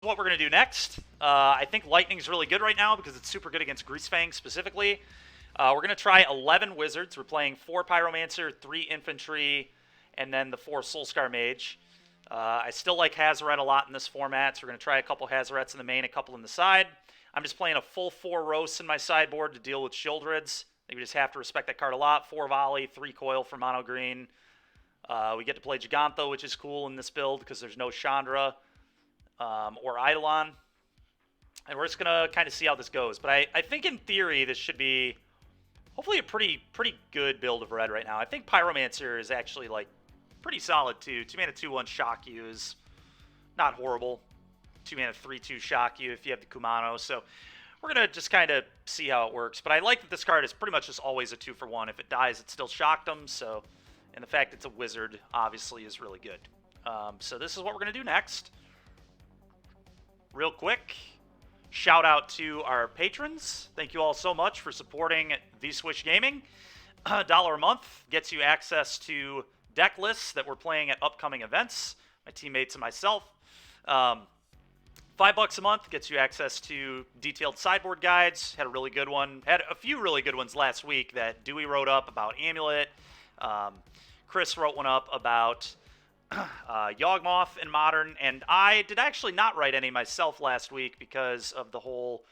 What we're going to do next. I think Lightning's really good right now because it's super good against Greasefang specifically. We're going to try 11 Wizards. We're playing 4 Pyromancer, 3 Infantry, and then the 4 Soulscar Mage. I still like Hazoret a lot in this format, so we're going to try a couple Hazorets in the main, a couple in the side. I'm just playing a full 4 Roasts in my sideboard to deal with Shieldreds. I think we just have to respect that card a lot. 4 Volley, 3 Coil for mono green. We get to play Gigantho, which is cool in this build because there's no Chandra or Eidolon. And we're just going to kind of see how this goes. But I think in theory this should be hopefully a pretty good build of red right now. I think Pyromancer is actually like pretty solid too. 2 mana 2/1 shock you is not horrible. 2 mana 3/2 shock you if you have the Kumano. So we're going to just kind of see how it works. But I like that this card is pretty much just always a 2-for-1. If it dies, it still shocked them. So, and the fact it's a wizard obviously is really good. So this is what we're going to do next. Real quick, shout out to our patrons. Thank you all so much for supporting V-Swish Gaming. $1 a month gets you access to deck lists that we're playing at upcoming events, my teammates and myself. $5 a month gets you access to detailed sideboard guides. Had a really good one. Had a few really good ones last week that Dewey wrote up about Amulet. Chris wrote one up about Yawgmoth in Modern, and I did actually not write any myself last week because of the whole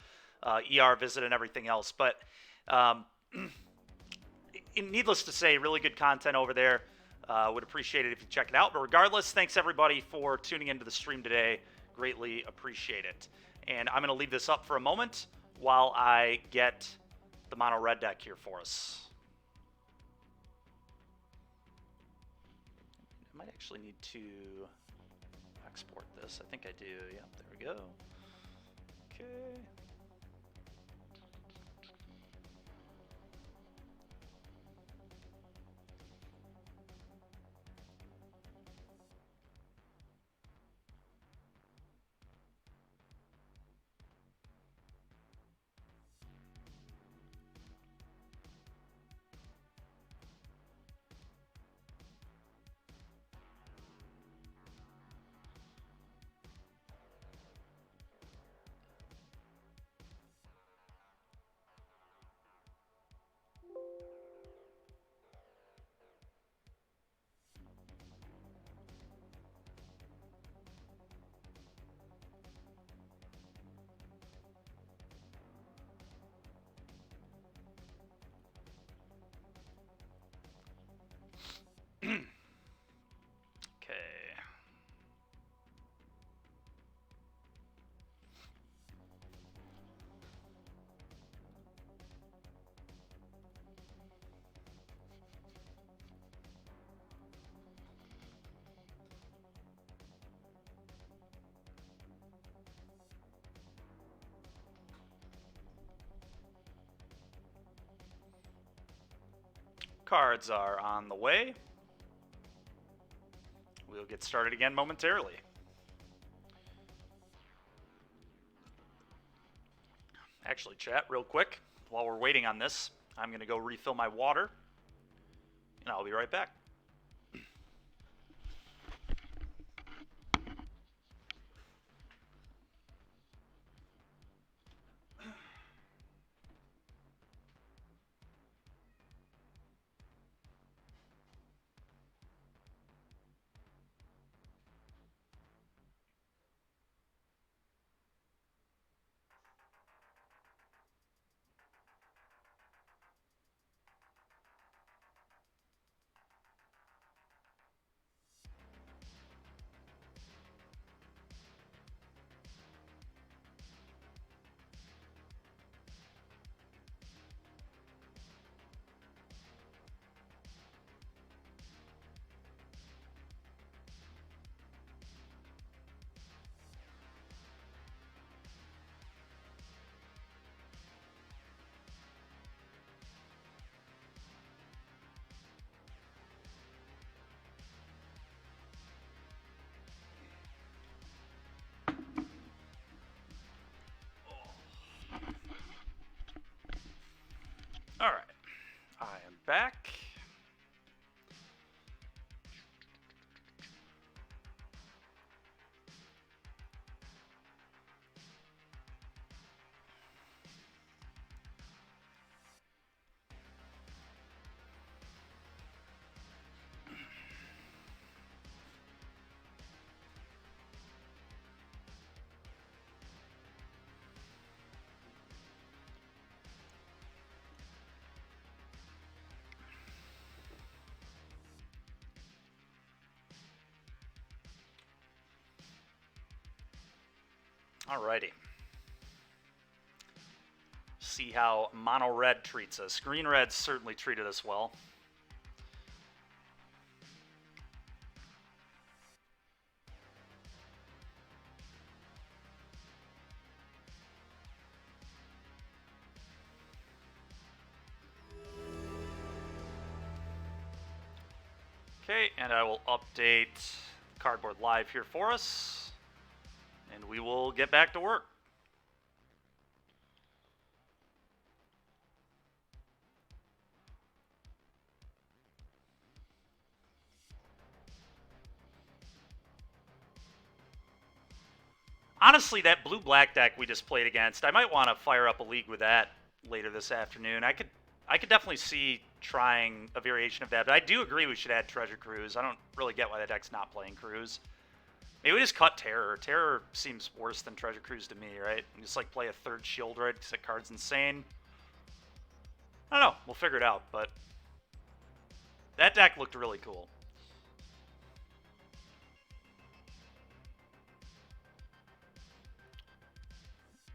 ER visit and everything else. But needless to say, really good content over there. Would appreciate it if you check it out. But regardless, thanks everybody for tuning into the stream today. Greatly appreciate it. And I'm going to leave this up for a moment while I get the mono red deck here for us. I might actually need to export this. I think I do. Yep, there we go. Okay. Okay. Cards are on the way. We'll get started again momentarily. Actually, chat, real quick, while we're waiting on this, I'm going to go refill my water, and I'll be right back. Alrighty. See how mono red treats us. Green red certainly treated us well. Okay, and I will update Cardboard Live here for us, and we will get back to work. Honestly, that blue-black deck we just played against, I might want to fire up a league with that later this afternoon. I could definitely see trying a variation of that, but I do agree we should add Treasure Cruise. I don't really get why that deck's not playing Cruise. Maybe we just cut Terror. Terror seems worse than Treasure Cruise to me, right? And just like play a third Shield Red because that card's insane. I don't know. We'll figure it out, but that deck looked really cool.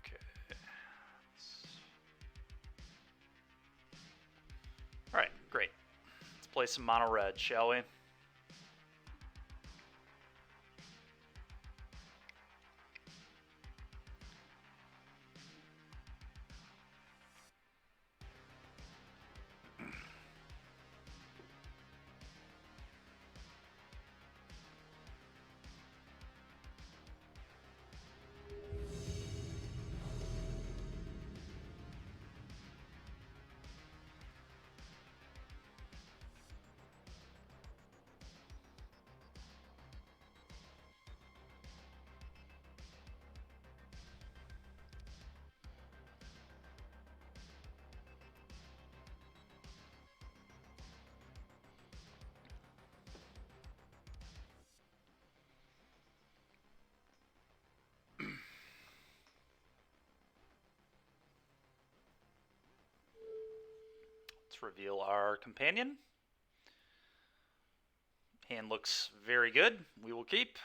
Okay. Alright, great. Let's play some mono red, shall we? Let's reveal our companion. Hand looks very good. We will keep.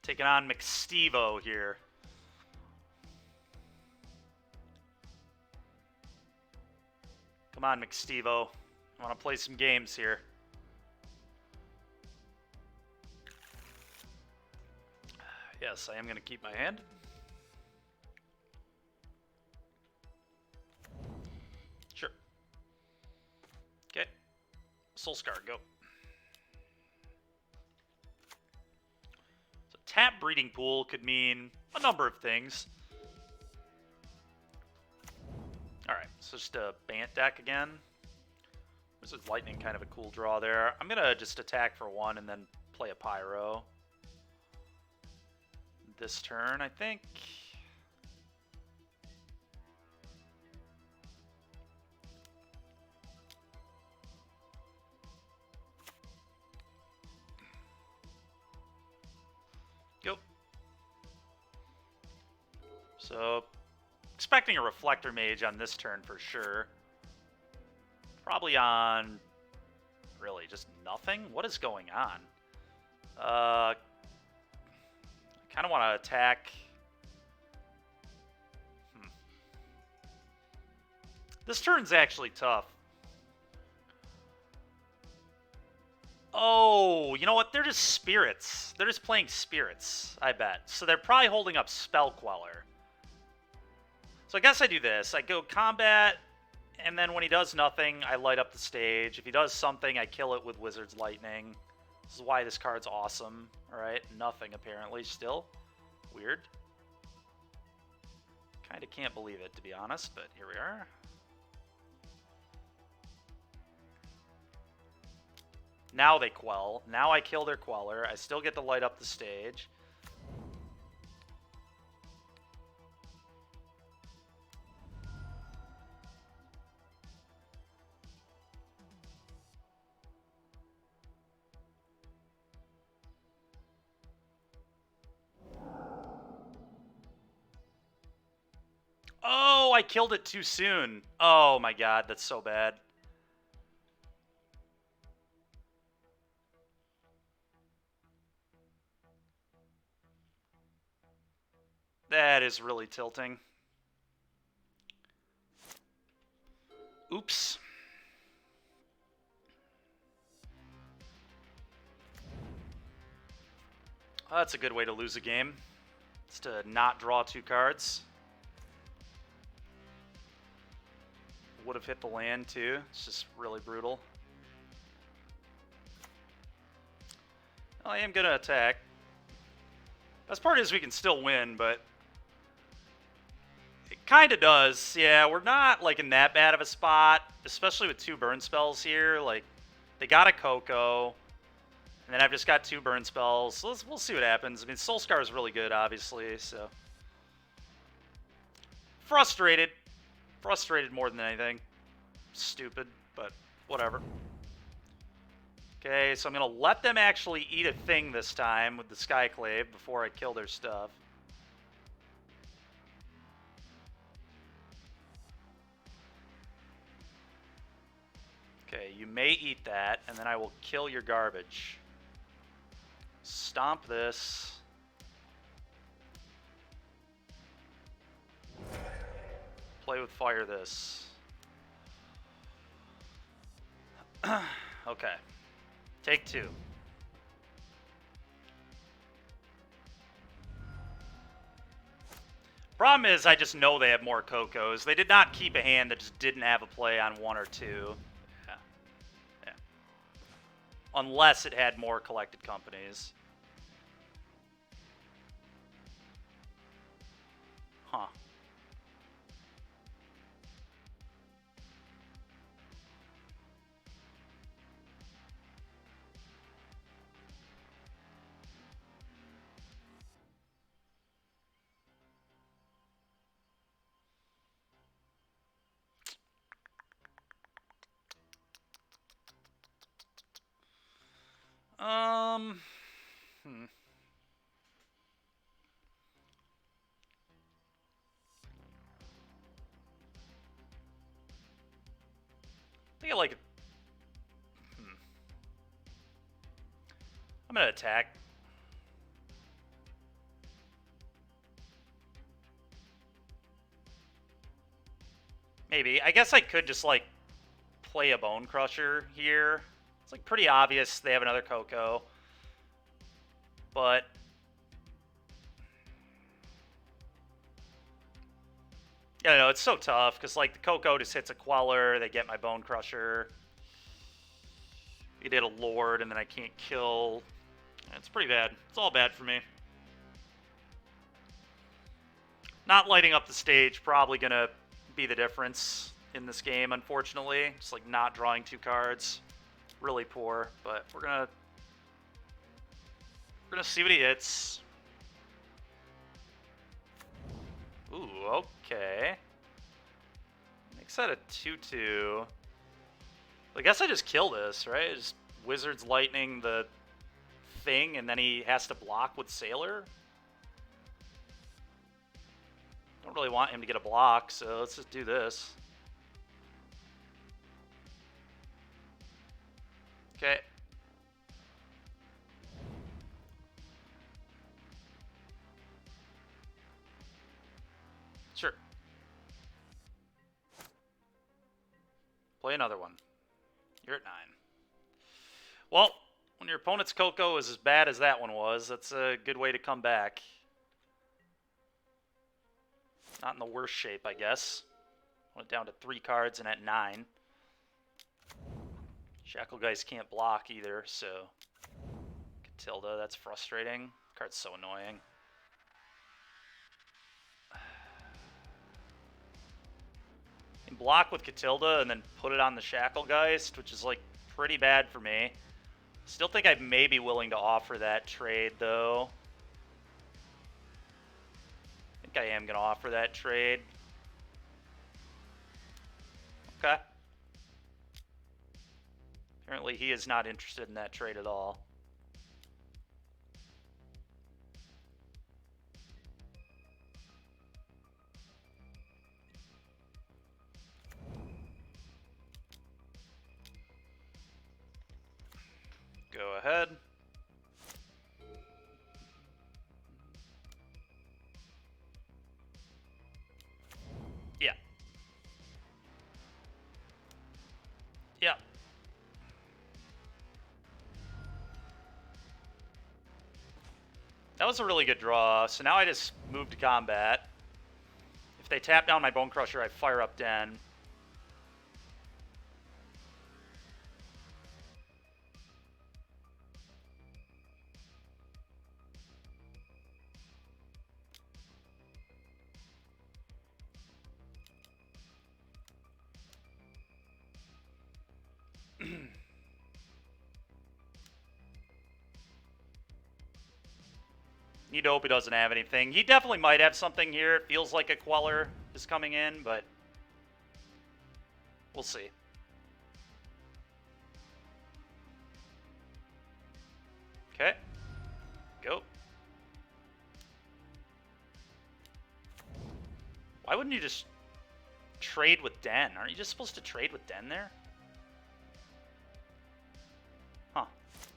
Taking on McStevo here. Come on, McStevo. I want to play some games here. Yes, I am going to keep my hand. Sure. Okay. Soul Scar, go. So tap Breeding Pool could mean a number of things. Alright, so just a Bant deck again. This is Lightning, kind of a cool draw there. I'm going to just attack for one and then play a Pyro. This turn, I think. Go. So, expecting a Reflector Mage on this turn for sure. Probably on, really, just nothing? What is going on? Kind of want to attack. This turn's actually tough. Oh, you know what? They're just spirits. They're just playing spirits, I bet. So they're probably holding up Spell Queller. So I guess I do this. I go combat, and then when he does nothing, I light up the stage. If he does something, I kill it with Wizard's Lightning. This is why this card's awesome. Alright, nothing apparently still. Weird. Kinda can't believe it, to be honest, but here we are. Now they quell. Now I kill their Queller. I still get to light up the stage. I killed it too soon. Oh my god, that's so bad. That is really tilting. Oops. Oh, that's a good way to lose a game. It's to not draw 2 cards. Would have hit the land too. It's just really brutal. I am gonna attack. Best part is we can still win, but it kind of does. Yeah, we're not like in that bad of a spot, especially with 2 burn spells here. Like, they got a Coco, and then I've just got 2 burn spells. So we'll see what happens. I mean, Soul Scar is really good, obviously. So frustrated more than anything. Stupid, but whatever. Okay, so I'm going to let them actually eat a thing this time with the Skyclave before I kill their stuff. Okay, you may eat that, and then I will kill your garbage. Stomp this. Play with fire this. Okay. Take 2. Problem is, I just know they have more Cocos. They did not keep a hand that just didn't have a play on 1 or 2. Yeah. Yeah. Unless it had more collected companies. Huh. I think I like it. I'm gonna attack. Maybe. I guess I could just, like, play a Bone Crusher here. It's, like, pretty obvious they have another Coco. But I don't know, it's so tough, because, like, the Coco just hits a Queller, they get my Bone Crusher. You did a Lord, and then I can't kill. It's pretty bad. It's all bad for me. Not lighting up the stage, probably going to be the difference in this game, unfortunately. Just, like, not drawing 2 cards. Really poor, but we're gonna see what he hits. Ooh, okay. Makes that a 2/2. I guess I just kill this, right? Just Wizard's Lightning the thing, and then he has to block with Sailor. Don't really want him to get a block, so let's just do this. Okay. Sure. Play another one. You're at 9. Well, when your opponent's Coco is as bad as that one was, that's a good way to come back. Not in the worst shape, I guess. Went down to 3 cards and at 9. Shackle guys can't block either, so Catilda, that's frustrating. Card's so annoying. You can block with Catilda and then put it on the Shacklegeist, which is, like, pretty bad for me. Still think I may be willing to offer that trade, though. I think I am going to offer that trade. Okay. Apparently he is not interested in that trade at all. Go ahead. Yeah. Yeah. That was a really good draw. So now I just move to combat. If they tap down my Bone Crusher, I fire up Den. Need to hope he doesn't have anything. He definitely might have something here. It feels like a Queller is coming in, but we'll see. Okay. Go. Why wouldn't you just trade with Den? Aren't you just supposed to trade with Den there? Huh.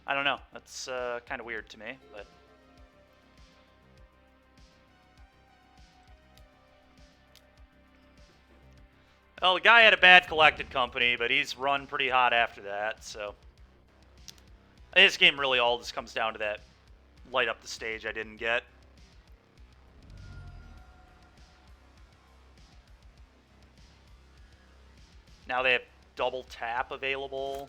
I don't know. That's kind of weird to me, but... Well, the guy had a bad collected company, but he's run pretty hot after that, so... This game really all just comes down to that light up the stage I didn't get. Now they have double tap available.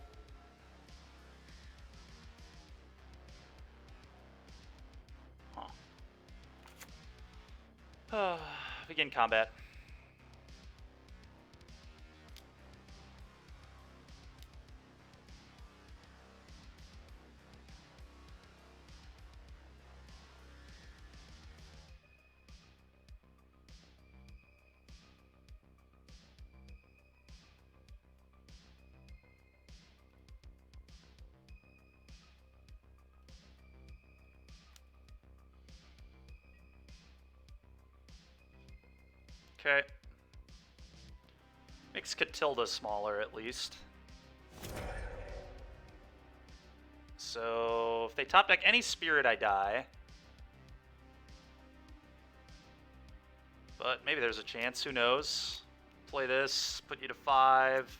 Huh. Begin combat. Okay. Makes Catilda smaller, at least. So, if they top deck any spirit, I die. But maybe there's a chance, who knows? Play this, put you to 5.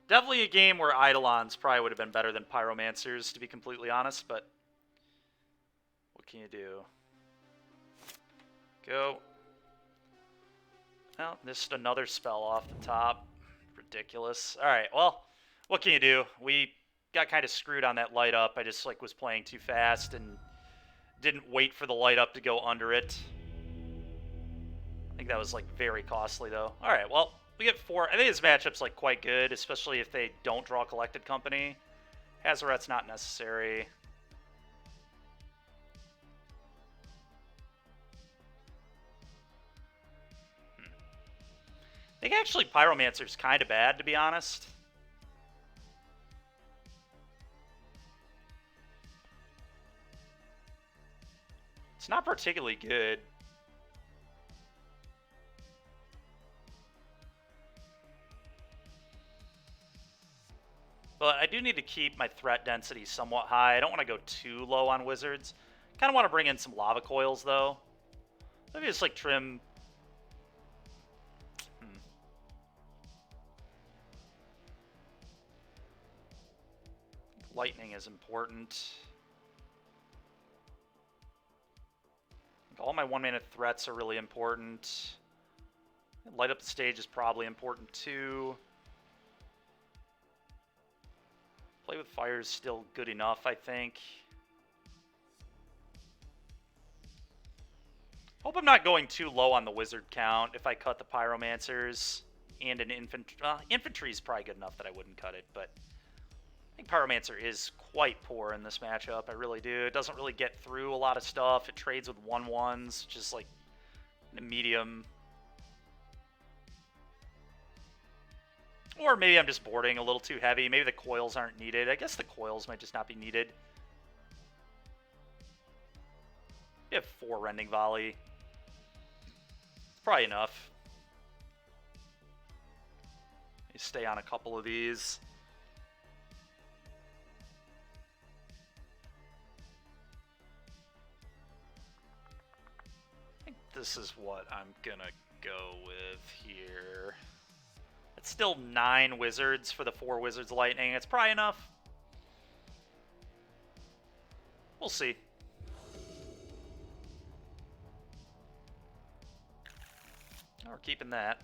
Definitely a game where Eidolons probably would have been better than Pyromancers, to be completely honest, but... What can you do? Go. Well, just another spell off the top. Ridiculous. Alright, well, what can you do? We got kind of screwed on that light up. I just was playing too fast and didn't wait for the light up to go under it. I think that was very costly though. Alright, well, we get 4. I think this matchup's quite good, especially if they don't draw Collected Company. Hazoret's not necessary. I think actually Pyromancer's kind of bad, to be honest. It's not particularly good. But I do need to keep my threat density somewhat high. I don't want to go too low on wizards. Kind of want to bring in some lava coils, though. Maybe just trim... Lightning is important. All my 1-mana threats are really important. Light up the stage is probably important too. Play with fire is still good enough, I think. Hope I'm not going too low on the wizard count if I cut the pyromancers and an infantry. Infantry is probably good enough that I wouldn't cut it, but I think Pyromancer is quite poor in this matchup. I really do. It doesn't really get through a lot of stuff. It trades with 1/1s, just a medium. Or maybe I'm just boarding a little too heavy. Maybe the coils aren't needed. I guess the coils might just not be needed. You have 4 Rending Volley. It's probably enough. You stay on a couple of these. I think this is what I'm gonna go with here. It's still 9 wizards for the 4 wizards lightning. It's probably enough. We'll see. We're keeping that.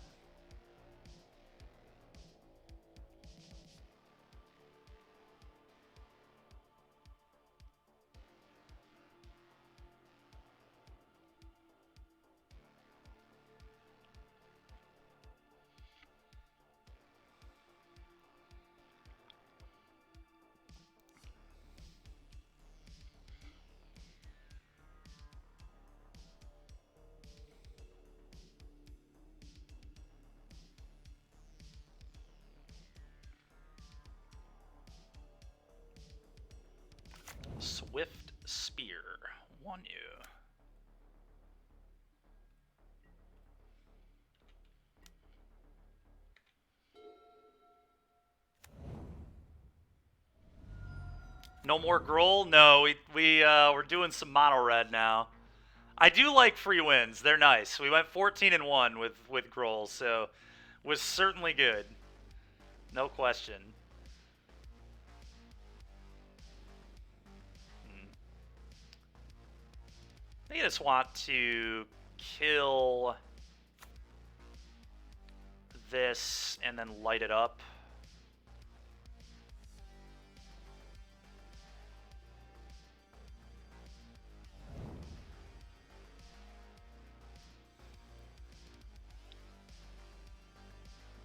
Swift Spear. 1 you. No more Gruul? No, we're doing some mono red now. I do like free wins. They're nice. We went 14-1 with Gruul, so was certainly good. No question. I think I just want to kill this and then light it up.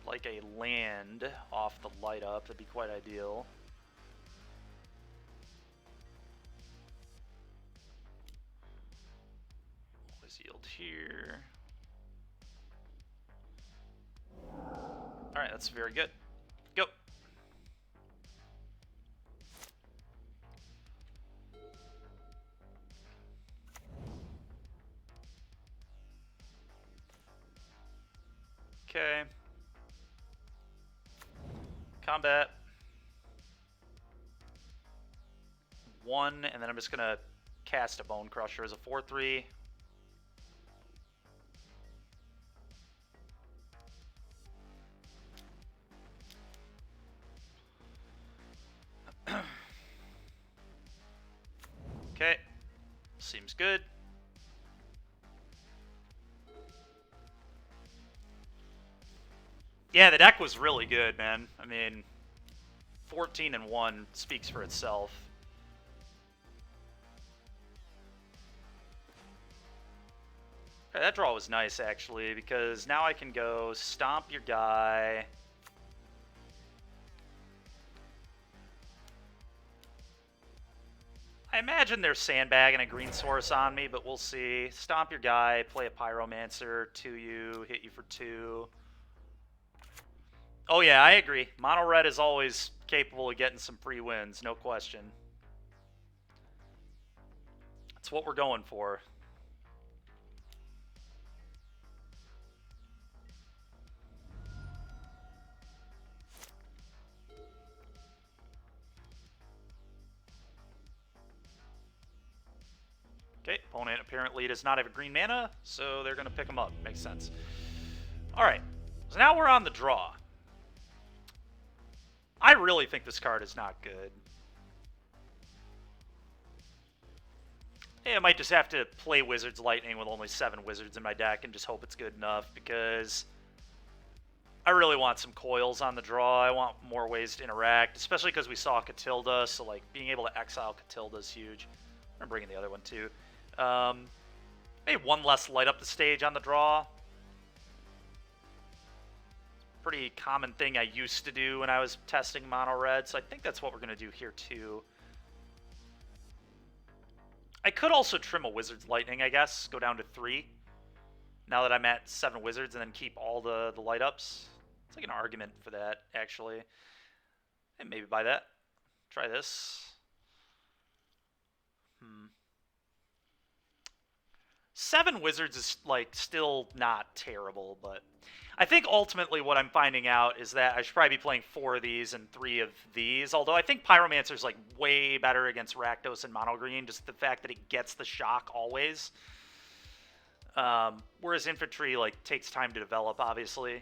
Like a land off the light up, that'd be quite ideal. Always yield here. Alright, that's very good. Go. Okay. Combat. 1, and then I'm just gonna cast a Bone Crusher as a 4/3. Okay. Seems good. Yeah, the deck was really good, man. I mean, 14-1 speaks for itself. Okay, that draw was nice, actually, because now I can go stomp your guy. I imagine they're sandbagging a green source on me, but we'll see. Stomp your guy, play a Pyromancer, 2 hit you for 2. Oh yeah, I agree. Mono red is always capable of getting some free wins, no question. That's what we're going for. Okay, opponent apparently does not have a green mana, so they're going to pick them up. Makes sense. Alright, so now we're on the draw. I really think this card is not good. Yeah, I might just have to play Wizards Lightning with only 7 Wizards in my deck and just hope it's good enough, because I really want some coils on the draw. I want more ways to interact, especially because we saw Catilda, so like being able to exile Catilda is huge. I'm bringing the other one too. Maybe 1 less light up the stage on the draw. Pretty common thing I used to do when I was testing mono red, so I think that's what we're going to do here too. I could also trim a Wizard's Lightning, I guess, go down to 3 now that I'm at 7 Wizards, and then keep all the light ups. It's like an argument for that, actually. And maybe buy that. Try this. 7 wizards is, like, still not terrible, but I think ultimately what I'm finding out is that I should probably be playing 4 of these and 3 of these, although I think Pyromancer's, like, way better against Rakdos and Mono Green, just the fact that it gets the shock always. Whereas Infantry, like, takes time to develop, obviously.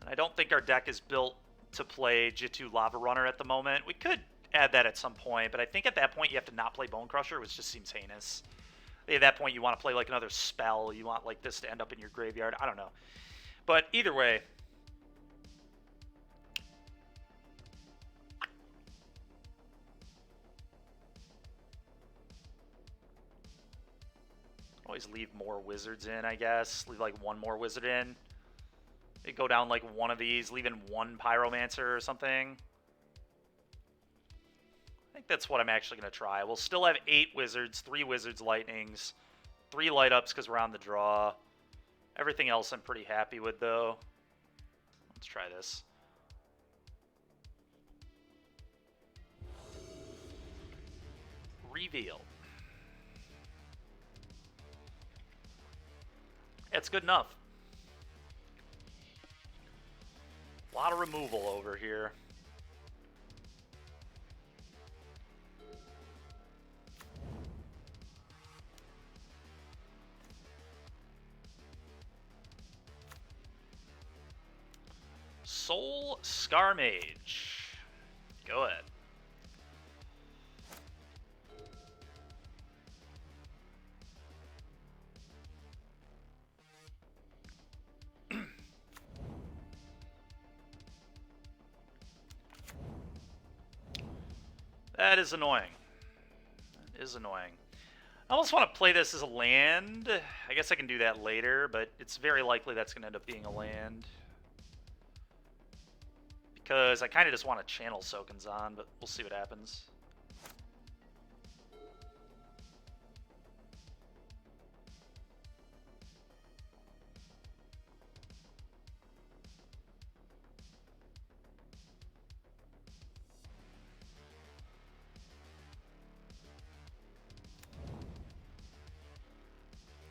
And I don't think our deck is built to play Jitu Lava Runner at the moment. We could add that at some point, but I think at that point you have to not play Bone Crusher, which just seems heinous. At that point you want to play like another spell. You want like this to end up in your graveyard. I don't know. But either way, always leave more wizards in, I guess. Leave like one more wizard in. They go down like one of these, leave in one Pyromancer or something. I think that's what I'm actually going to try. We'll still have 8 wizards, 3 wizards lightnings, 3 light ups because we're on the draw. Everything else I'm pretty happy with, though. Let's try this. Reveal. It's good enough. A lot of removal over here. Soul Scar Mage. Go ahead. That is annoying. That is annoying. I almost want to play this as a land. I guess I can do that later, but it's very likely that's going to end up being a land. Because I kind of just want to channel Soken'Zan, but we'll see what happens.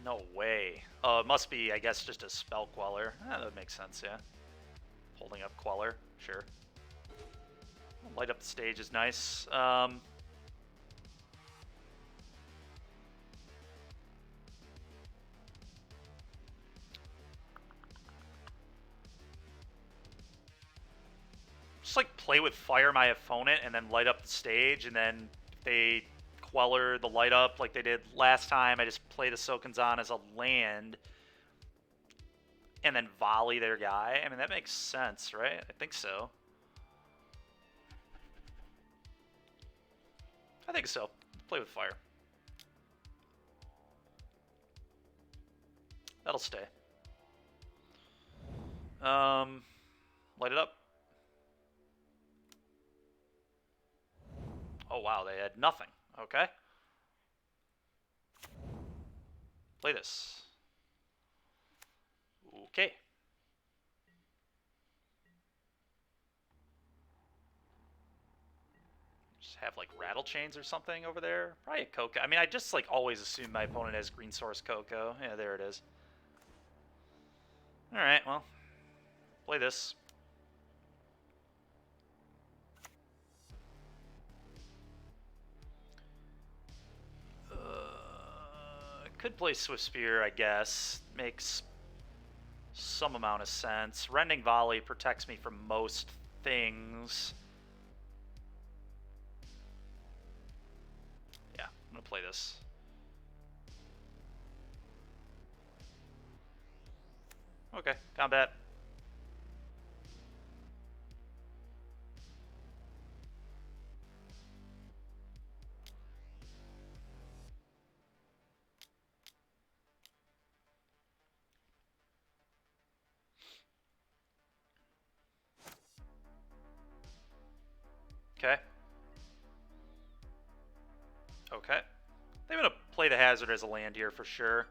No way. Oh, it must be, I guess, just a spell queller. That would make sense, yeah. Holding up queller, sure. Light up the stage is nice. Just like play with fire my opponent and then light up the stage, and then if they queller the light up like they did last time, I just play the Soken'Zan as a land and then volley their guy. I mean, that makes sense, right? I think so. I think so. Play with fire. That'll stay. Light it up. Oh, wow, they had nothing. Okay. Play this. Okay. Just have, like, rattle chains or something over there. Probably a Coco. I mean, I just, like, always assume my opponent has green source Coco. Yeah, there it is. Alright, well. Play this. Could play Swift Spear, I guess. Makes some amount of sense. Rending Volley protects me from most things. Yeah, I'm gonna play this. Okay, combat. Okay. Okay. They're going to play the Hazard as a land here for sure.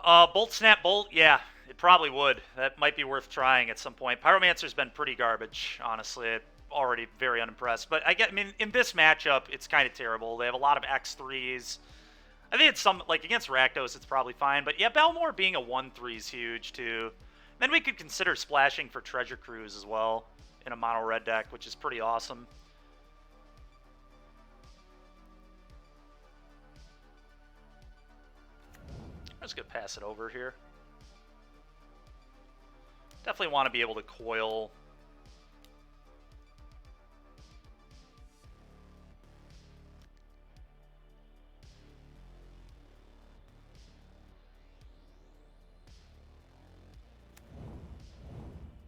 Bolt, Snap, Bolt? Yeah, it probably would. That might be worth trying at some point. Pyromancer's been pretty garbage, honestly. already very unimpressed. But I mean, in this matchup, it's kind of terrible. They have a lot of X3s. I think it's like against Rakdos, it's probably fine. But yeah, Belmore being a 1/3 is huge too. Then we could consider splashing for Treasure Cruise as well in a mono red deck, which is pretty awesome. I'm just gonna pass it over here. Definitely want to be able to coil.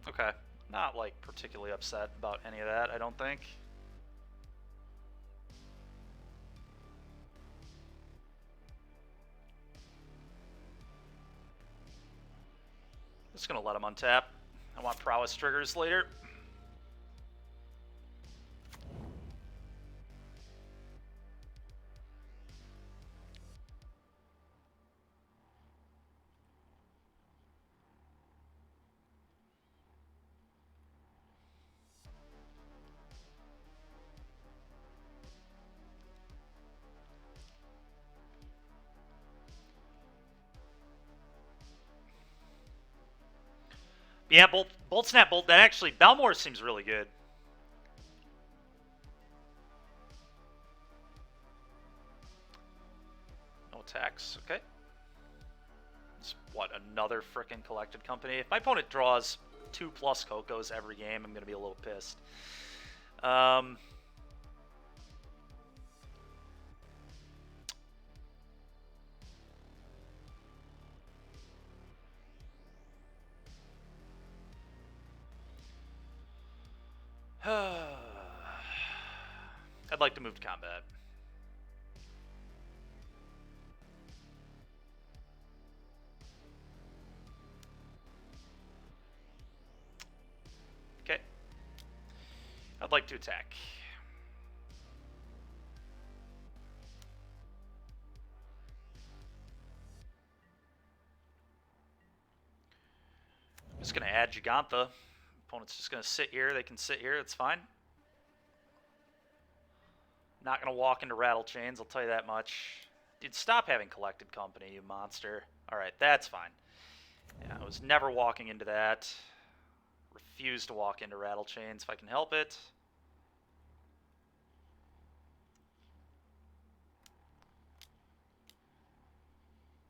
Okay. Not, like, particularly upset about any of that, I don't think. Just gonna let him untap. I want prowess triggers later. Yeah, Bolt Snap Bolt. That actually, Belmore seems really good. No attacks. Okay. It's, what, another frickin' collected company? If my opponent draws 2+ Cocos every game, I'm gonna be a little pissed. I'd like to move to combat. Okay. I'd like to attack. I'm just going to add Gigantha. Opponent's just going to sit here. They can sit here. It's fine. Not going to walk into Rattle Chains, I'll tell you that much. Dude, stop having collected company, you monster. Alright, that's fine. Yeah, I was never walking into that. Refuse to walk into Rattle Chains if I can help it.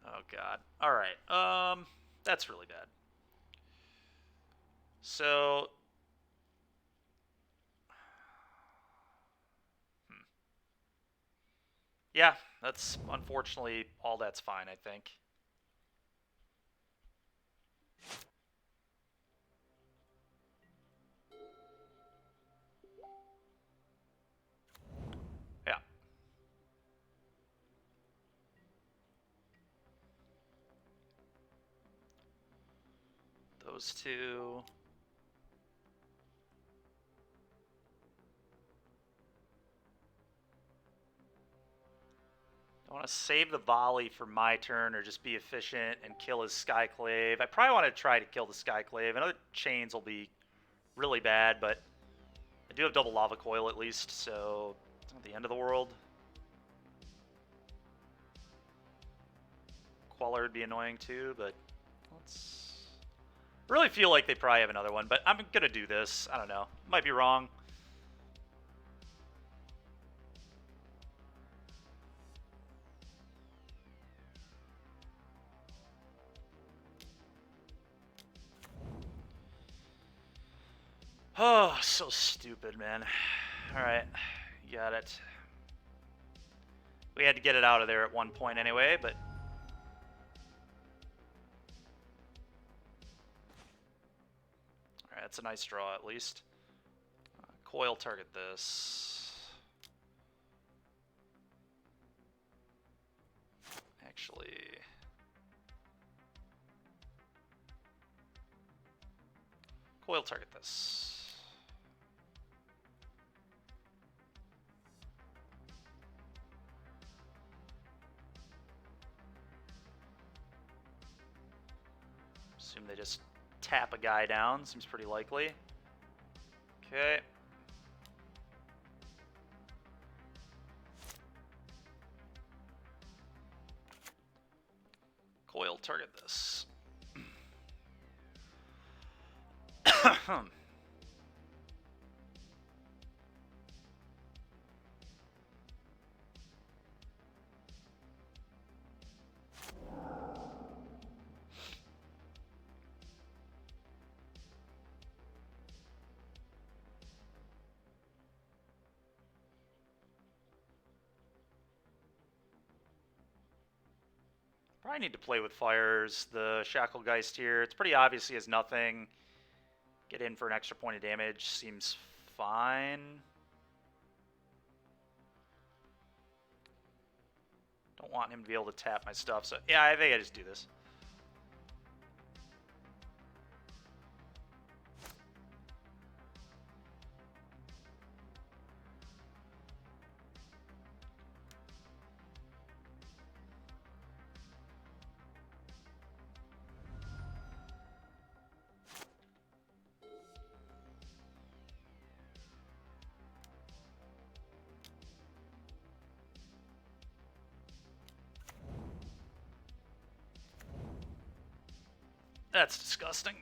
Oh god. Alright, that's really bad. So... Yeah, that's unfortunately all that's fine, I think. Yeah. Those two... I want to save the volley for my turn or just be efficient and kill his Skyclave. I probably want to try to kill the Skyclave. Another chains will be really bad, but I do have double Lava Coil at least, so it's not the end of the world. Queller would be annoying too, but let's... I really feel like they probably have another one, but I'm going to do this. I don't know. Might be wrong. Oh, so stupid, man. Alright, got it. We had to get it out of there at one point anyway, but... Alright, that's a nice draw at least. Coil target this. Actually... Coil target this. Assume they just tap a guy down. Seems pretty likely. Okay. Coil, target this. Probably need to play with fires. The Shacklegeist here, it's pretty obvious he has nothing. Get in for an extra point of damage seems fine. Don't want him to be able to tap my stuff, so yeah, I think I just do this. That's disgusting.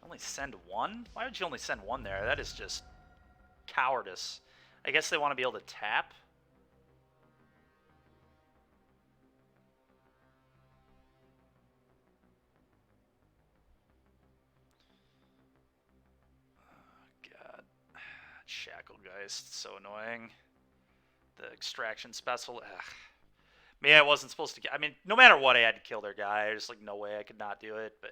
Only send one? Why would you only send one there? That is just cowardice. I guess they want to be able to tap. God. Shacklegeist, so annoying. The extraction special. Ugh. Maybe I wasn't supposed to. I mean, no matter what, I had to kill their guy. There's like no way I could not do it. But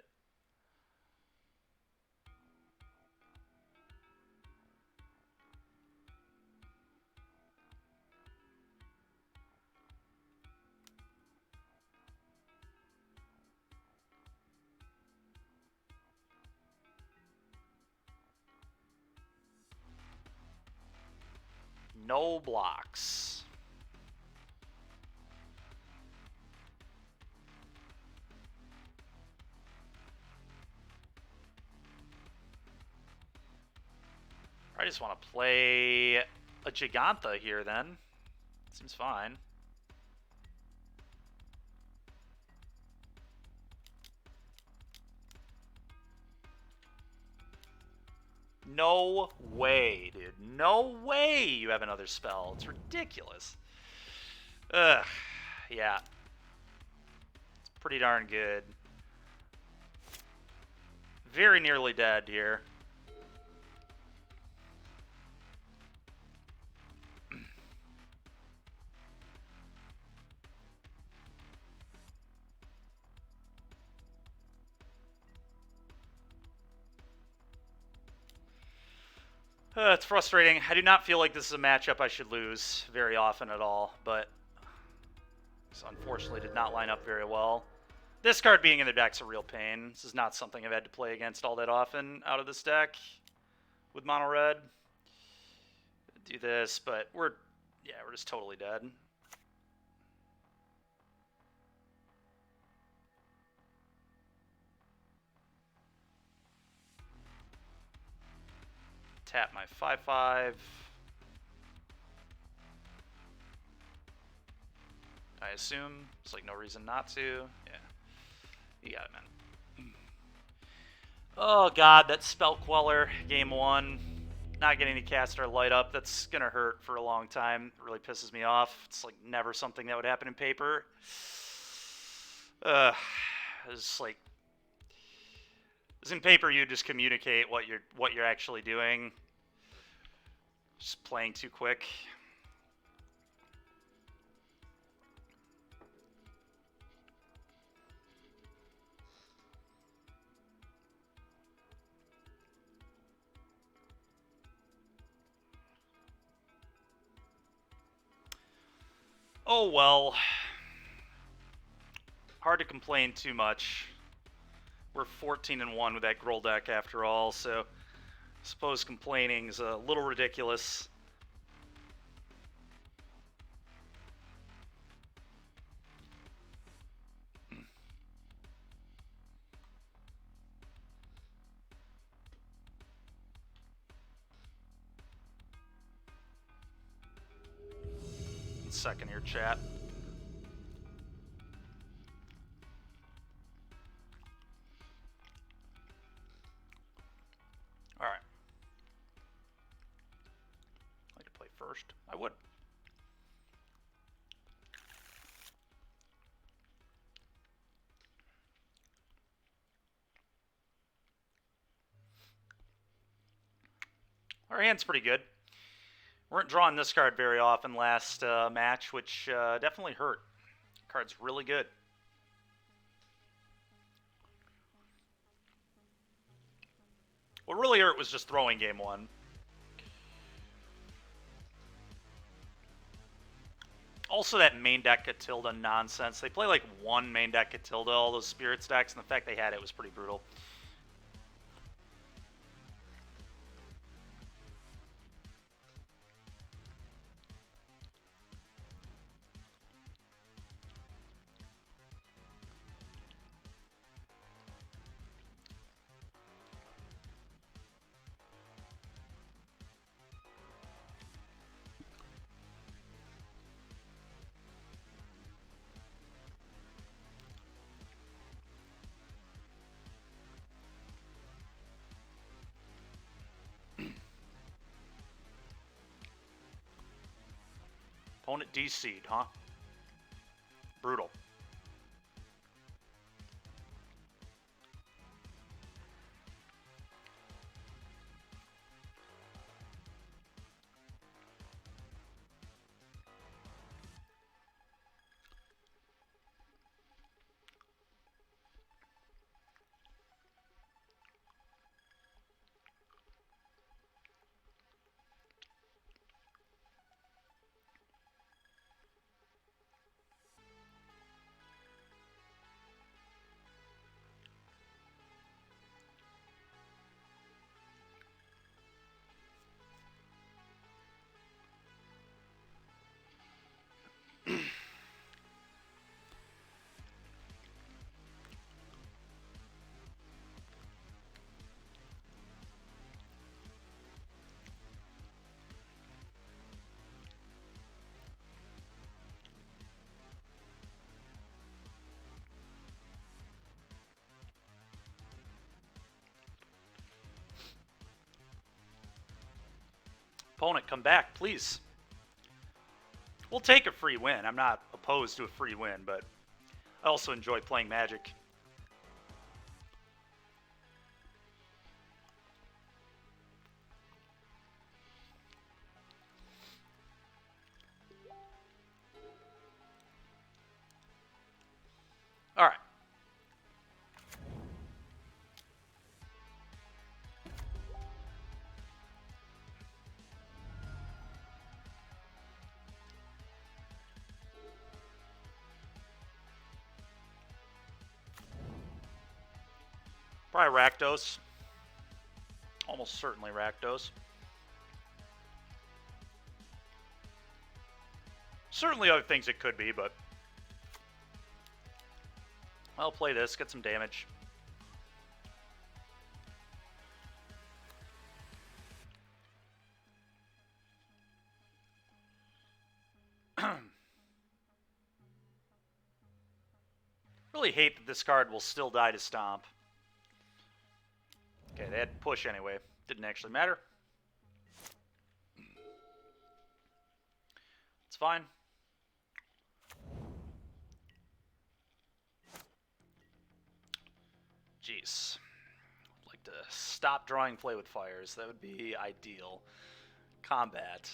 no blocks. I just want to play a Gigantha here then. Seems fine. No way, dude. No way you have another spell. It's ridiculous. Ugh. Yeah. It's pretty darn good. Very nearly dead here. It's frustrating. I do not feel like this is a matchup I should lose very often at all, but this unfortunately did not line up very well. This card being in the deck's a real pain. This is not something I've had to play against all that often out of this deck with mono red. Do this, but we're just totally dead. Tap my 5/5. I assume. It's like no reason not to. Yeah. You got it, man. Oh, God, that Spell Queller, game 1. Not getting to cast our light up. That's going to hurt for a long time. It really pisses me off. It's like never something that would happen in paper. It's like... Because in paper, you just communicate what you're actually doing. Just playing too quick. Oh, well. Hard to complain too much. We're 14-1 with that Gruul deck after all, so I suppose complaining is a little ridiculous. second here, chat. Alright. I'd like to play first. I would. Our hand's pretty good. We weren't drawing this card very often last match, which definitely hurt. Card's really good. What really hurt was just throwing game one. Also, that main deck Catilda nonsense. They play like one main deck Catilda, all those Spirit stacks, and the fact they had it was pretty brutal. Opponent DC'd, huh? Brutal. Opponent, come back, please. We'll take a free win. I'm not opposed to a free win, but I also enjoy playing Magic. All right. Probably Rakdos. Almost certainly Rakdos. Certainly other things it could be, but I'll play this, get some damage. Really hate that this card will still die to Stomp. Okay, they had push anyway. Didn't actually matter. It's fine. Jeez. I'd like to stop drawing play with fires. That would be ideal. Combat.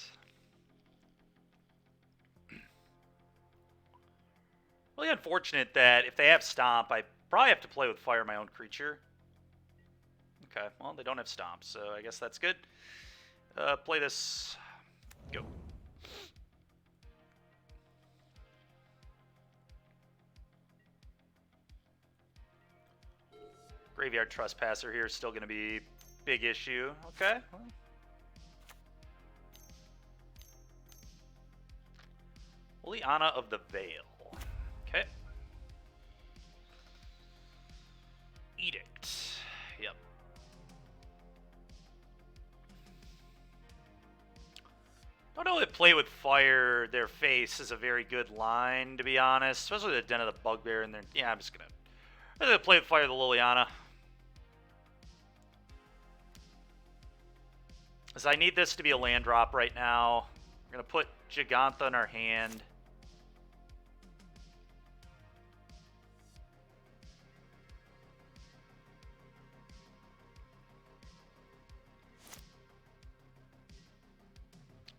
Really unfortunate that if they have Stomp, I probably have to play with fire my own creature. Okay, well, they don't have Stomp, so I guess that's good. Play this. Go. Graveyard Trespasser here is still going to be big issue. Okay. Well. Liliana of the Veil. Okay. Edict. Yep. Don't know if play with fire their face is a very good line, to be honest. Especially the Den of the Bugbear and their... Yeah, I'm gonna play with fire the Liliana. Because I need this to be a land drop right now. We're gonna put Gigantha in our hand.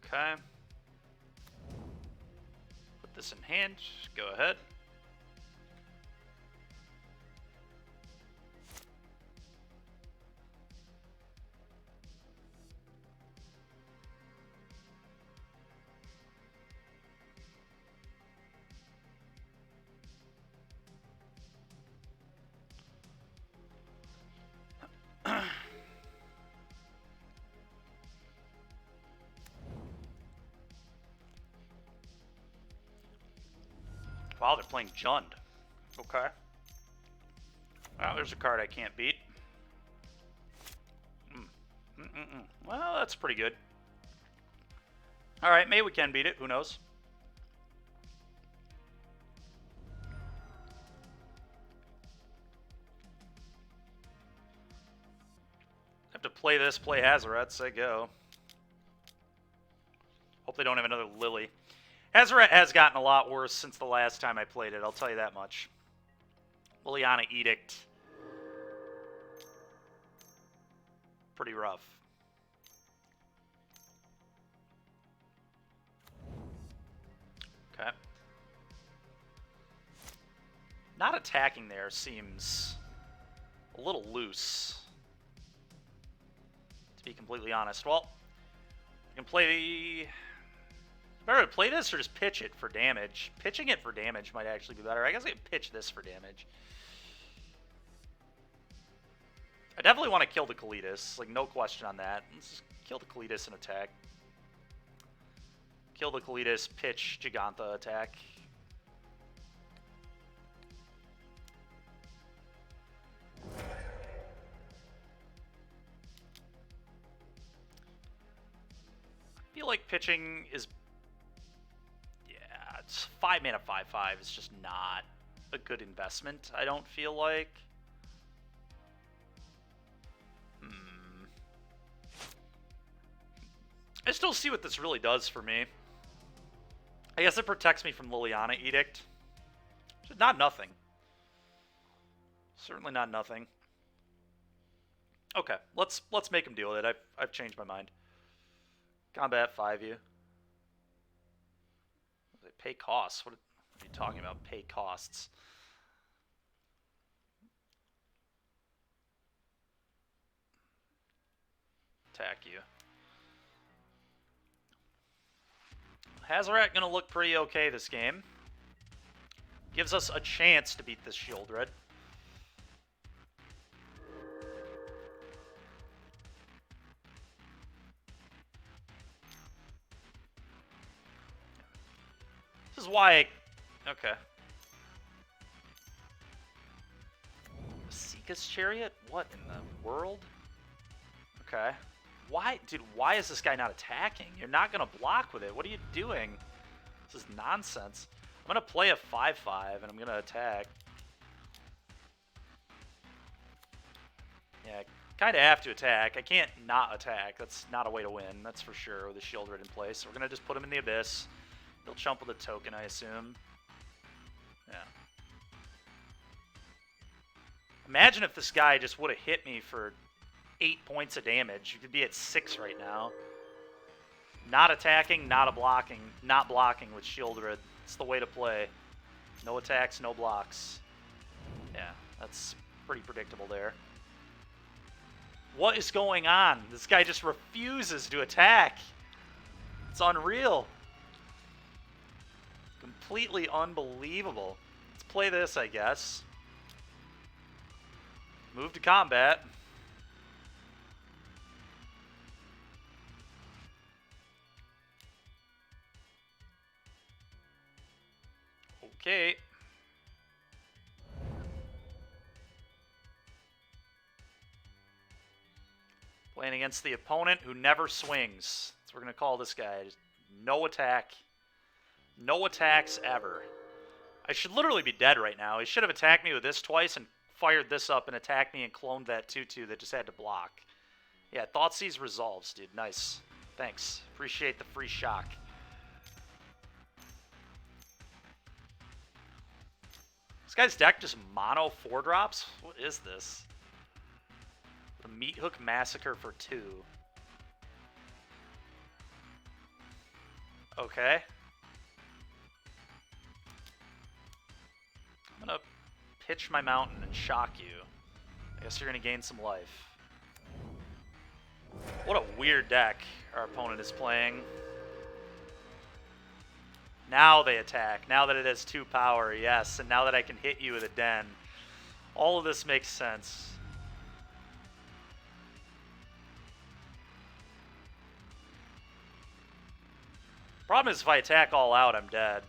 Okay. Put this in hand. Go ahead. Wow, they're playing Jund. Okay. Well, there's a card I can't beat. Well, that's pretty good. Alright, maybe we can beat it. Who knows? Have to play this, play Hazoret, say go. Hope they don't have another Lily. Hazoret has gotten a lot worse since the last time I played it, I'll tell you that much. Liliana Edict. Pretty rough. Okay. Not attacking there seems a little loose, to be completely honest. Well, I can play the... Better to play this or just pitch it for damage. Pitching it for damage might actually be better. I guess I can pitch this for damage. I definitely want to kill the Kalitas. Like, no question on that. Let's just kill the Kalitas and attack. Kill the Kalitas, pitch, Gigantha, attack. I feel like pitching is... Yeah, it's 5 mana, 5/5. It's just not a good investment, I don't feel like. I still see what this really does for me. I guess it protects me from Liliana Edict. Not nothing. Certainly not nothing. Okay, let's make him deal with it. I've changed my mind. Combat 5 you. Pay costs. What are you talking about? Pay costs. Attack you. Hazoret gonna look pretty okay this game. Gives us a chance to beat this Shieldred. This is why okay. Seeka's Chariot? What in the world? Okay. Why, dude, why is this guy not attacking? You're not going to block with it. What are you doing? This is nonsense. I'm going to play a 5/5, and I'm going to attack. Yeah, kind of have to attack. I can't not attack. That's not a way to win, that's for sure, with a Shieldred in place. So we're going to just put him in the Abyss. He'll chump with a token, I assume. Yeah. Imagine if this guy just would have hit me for 8 points of damage. You could be at 6 right now. Not attacking, not blocking with Shieldred. It's the way to play. No attacks, no blocks. Yeah, that's pretty predictable there. What is going on? This guy just refuses to attack. It's unreal. Completely unbelievable. Let's play this, I guess. Move to combat. Okay. Playing against the opponent who never swings. That's what we're going to call this guy. Just No attack. No attacks ever. I should literally be dead right now. He should have attacked me with this twice and fired this up and attacked me and cloned that 2-2 that just had to block. Yeah, Thoughtseize resolves, dude. Nice. Thanks. Appreciate the free shock. This guy's deck just mono 4-drops? What is this? The Meat Hook Massacre for 2. Okay. I'm gonna pitch my mountain and shock you. I guess you're gonna gain some life. What a weird deck our opponent is playing. Now they attack. Now that it has 2 power, yes. And now that I can hit you with a den. All of this makes sense. Problem is if I attack all out, I'm dead.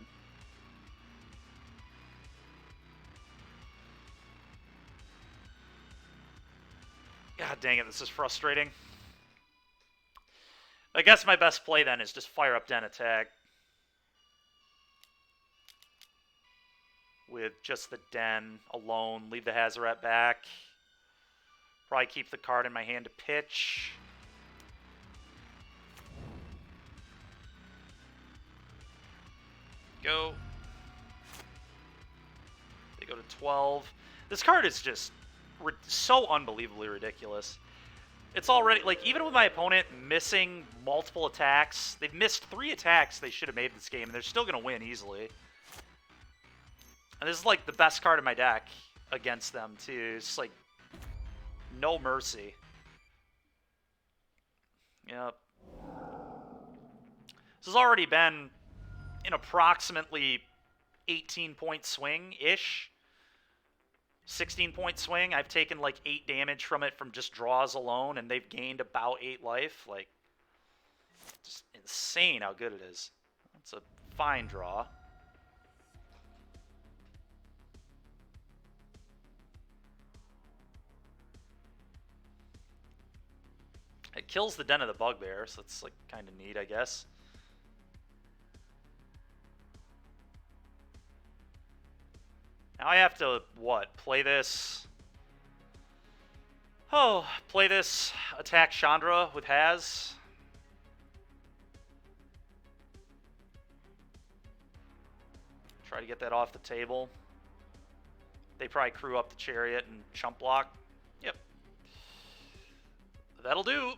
God dang it, this is frustrating. I guess my best play then is just fire up den attack. With just the den alone. Leave the Hazoret back. Probably keep the card in my hand to pitch. Go. They go to 12. This card is just so unbelievably ridiculous. It's already, like, even with my opponent missing multiple attacks, they've missed 3 attacks they should have made this game, and they're still going to win easily. And this is, like, the best card in my deck against them, too. It's just, like, no mercy. Yep. This has already been an approximately 18-point swing-ish. 16-point swing. I've taken like 8 damage from it from just draws alone, and they've gained about 8 life. Like, just insane how good it is. That's a fine draw. It kills the Den of the Bugbear, so that's like kind of neat, I guess. Now I have to, what, play this... Oh, play this attack Chandra with Haz. Try to get that off the table. They probably crew up the Chariot and chump block. Yep. That'll do.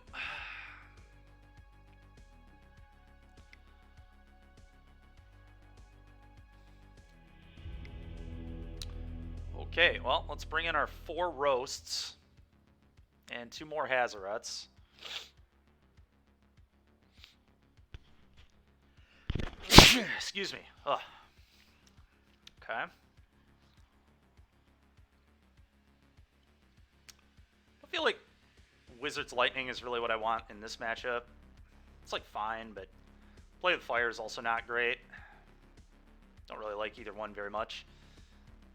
Okay, well, let's bring in our 4 roasts and 2 more Hazarets. Excuse me. Ugh. Okay. I feel like Wizard's Lightning is really what I want in this matchup. It's like fine, but Play with Fire is also not great. Don't really like either one very much.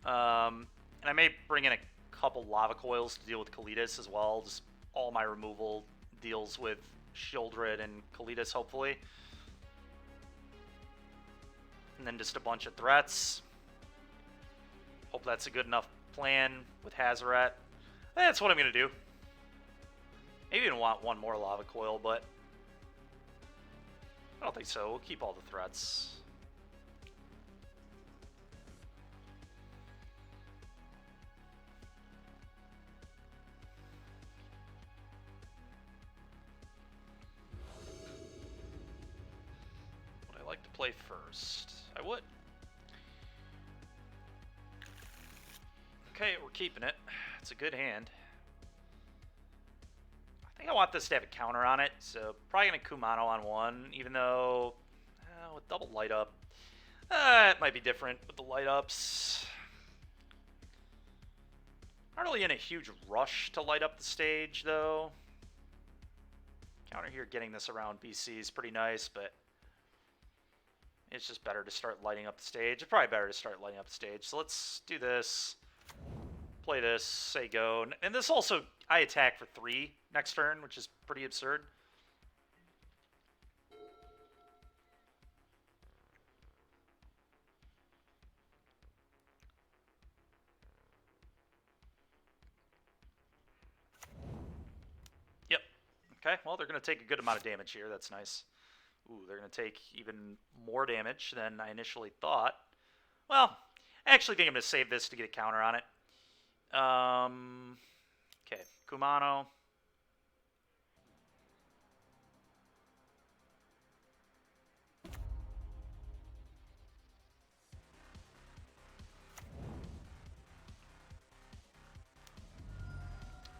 And I may bring in a couple Lava Coils to deal with Kalitas as well. Just all my removal deals with Shieldred and Kalitas, hopefully. And then just a bunch of threats. Hope that's a good enough plan with Hazoret. That's what I'm going to do. Maybe even want one more Lava Coil, but I don't think so. We'll keep all the threats. Would I like to play first? I would. Okay, we're keeping it. It's a good hand. I think I want this to have a counter on it, so probably going to Kumano on 1, even though with double light up, it might be different with the light ups. Not really in a huge rush to light up the stage, though. Counter here, getting this around BC is pretty nice, but it's just better to start lighting up the stage. It's probably better to start lighting up the stage. So let's do this. Play this, say go. And this also, I attack for 3 next turn, which is pretty absurd. Okay, well, they're going to take a good amount of damage here. That's nice. Ooh, they're going to take even more damage than I initially thought. Well, I actually think I'm going to save this to get a counter on it. Okay, Kumano.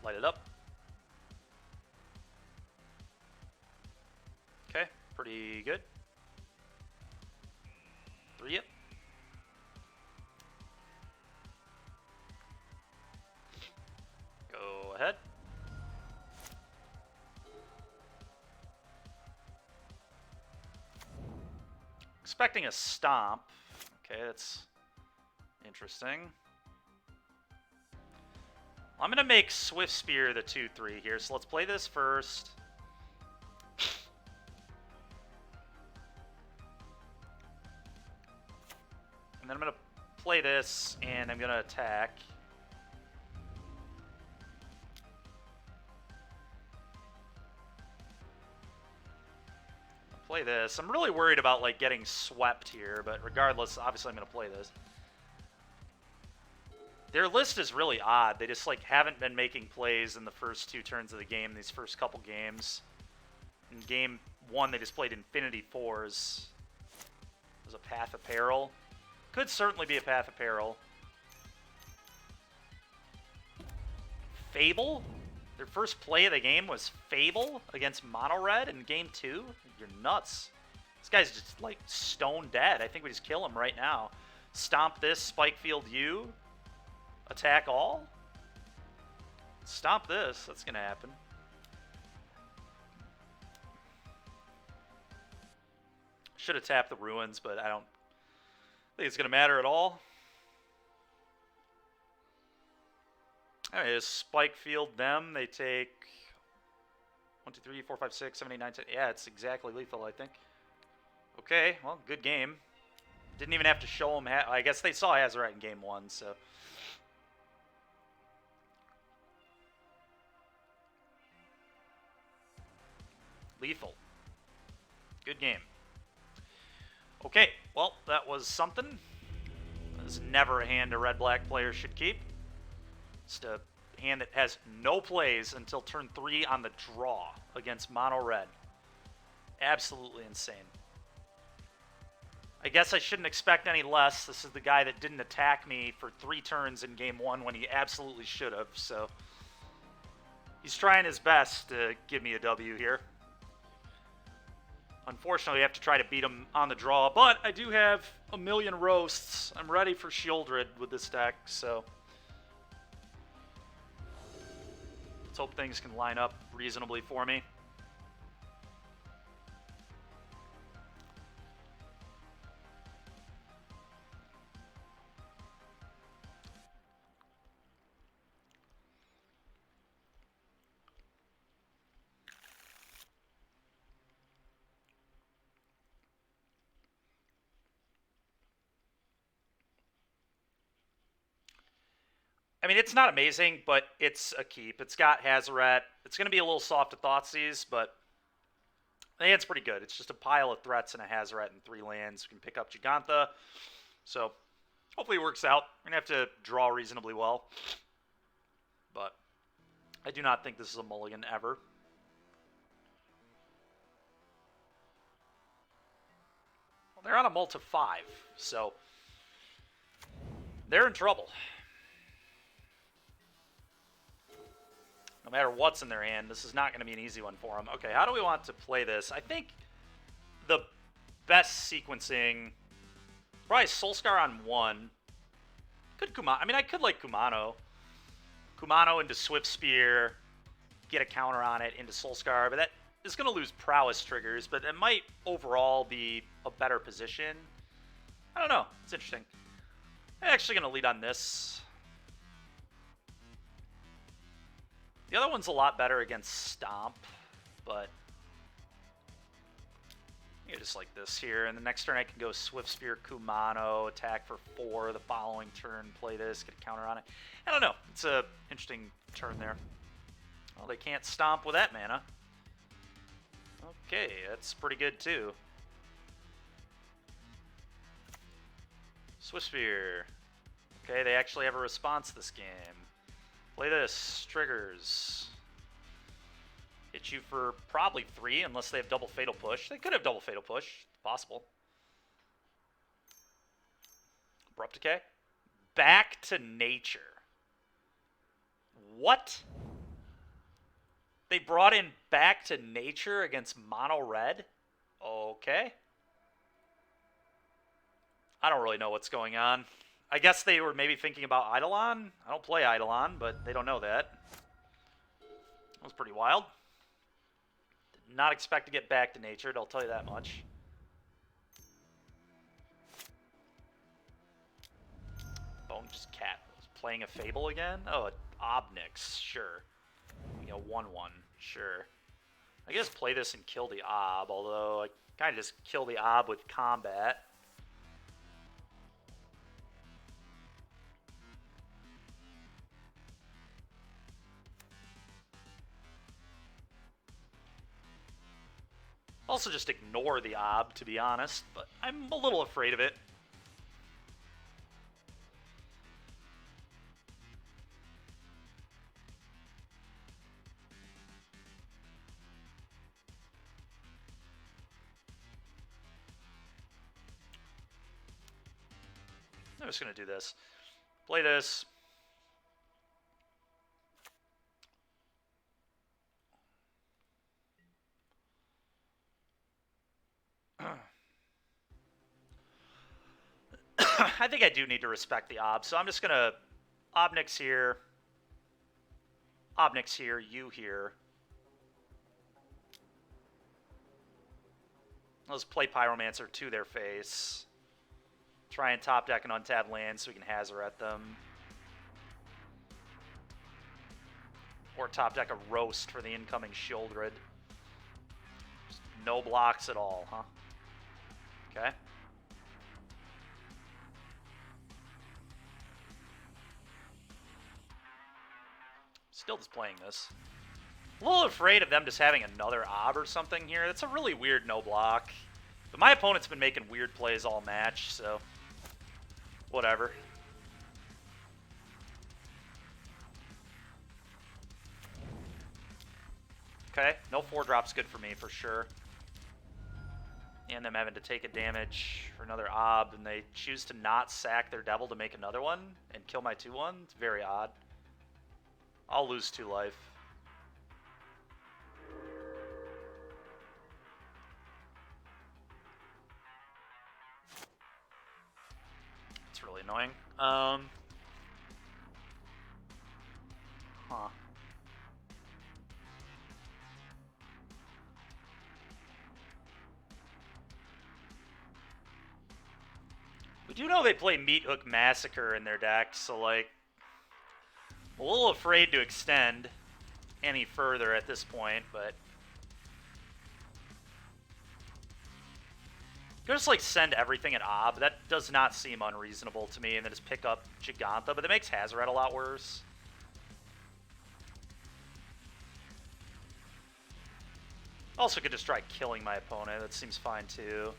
Light it up. Okay, pretty good. 3 it. Go ahead. Expecting a stomp. Okay, that's interesting. I'm going to make Swift Spear the 2-3 here, so let's play this first. And then I'm going to play this, and I'm going to attack. Play this. I'm really worried about like getting swept here, but regardless, obviously I'm going to play this. Their list is really odd. They just like haven't been making plays in the first 2 turns of the game, these first couple games. In game 1, they just played Infinity Fours. There's a Path of Peril. Could certainly be a Path of Peril. Fable? Their first play of the game was Fable against Mono Red in game 2? You're nuts. This guy's just like stone dead. I think we just kill him right now. Stomp this, Spike Field you. Attack all? Stomp this. That's going to happen. Should have tapped the Ruins, but I don't think it's going to matter at all. Alright, Spike Field them. They take 1, 2, 3, 4, 5, 6, 7, 8, 9, 10. Yeah, it's exactly lethal, I think. Okay, well, good game. Didn't even have to show them. I guess they saw Hazoret in game 1, so. Lethal. Good game. Okay, well, that was something. That's never a hand a red-black player should keep. Just a hand that has no plays until turn 3 on the draw against Mono Red. Absolutely insane. I guess I shouldn't expect any less. This is the guy that didn't attack me for 3 turns in game 1 when he absolutely should have, so he's trying his best to give me a W here. Unfortunately, I have to try to beat him on the draw, but I do have a million roasts. I'm ready for Shieldred with this deck, so let's hope things can line up reasonably for me. I mean, it's not amazing, but it's a keep. It's got Hazoret. It's going to be a little soft to Thoughtseize, but the hand's pretty good. It's just a pile of threats and a Hazoret and 3 lands. We can pick up Gigantha. So hopefully it works out. We're going to have to draw reasonably well. But I do not think this is a mulligan ever. Well, they're on a mult of 5, so they're in trouble. No matter what's in their hand, this is not going to be an easy one for them. Okay, how do we want to play this? I think the best sequencing, probably Soulscar on 1. Could Kumano. I mean, I could like Kumano. Kumano into Swift Spear, get a counter on it into Soulscar, but that is going to lose prowess triggers, but it might overall be a better position. I don't know. It's interesting. I'm actually going to lead on this. The other one's a lot better against Stomp, but yeah, just like this here. And the next turn I can go Swift Spear, Kumano, attack for 4. The following turn, play this, get a counter on it. I don't know. It's a interesting turn there. Well, they can't Stomp with that mana. Okay, that's pretty good too. Swift Spear. Okay, they actually have a response this game. Play this. Triggers. Hit you for probably 3, unless they have double Fatal Push. They could have double Fatal Push. Possible. Abrupt Decay. Back to Nature. What? They brought in Back to Nature against Mono Red? Okay. I don't really know what's going on. I guess they were maybe thinking about Eidolon. I don't play Eidolon, but they don't know that. That was pretty wild. Did not expect to get Back to Nature, I'll tell you that much. Bone just cat playing a Fable again? Oh, Obnix, sure. You know, 1-1, sure. I guess play this and kill the Ob, although I kind of just kill the Ob with combat. Also just ignore the Ob, to be honest, but I'm a little afraid of it. I'm just going to do this. Play this. I think I do need to respect the Ob, so I'm just going to Obnix here, you here. Let's play Pyromancer to their face. Try and top deck an untapped land so we can Hazoret them. Or top deck a Roast for the incoming Shieldred. Just no blocks at all, huh? Okay. Still just playing this. A little afraid of them just having another Ob or something here. That's a really weird no block. But my opponent's been making weird plays all match, so whatever. Okay, no 4-drop's good for me for sure. And them having to take a damage for another Ob, and they choose to not sack their Devil to make another one and kill my 2-1. It's very odd. I'll lose 2 life. It's really annoying. Huh. We do know they play Meat Hook Massacre in their deck, so, like, I'm a little afraid to extend any further at this point, but just, like, send everything at Ob. That does not seem unreasonable to me, and then just pick up Giganta, but that makes Hazoret a lot worse. Also could just try killing my opponent. That seems fine, too.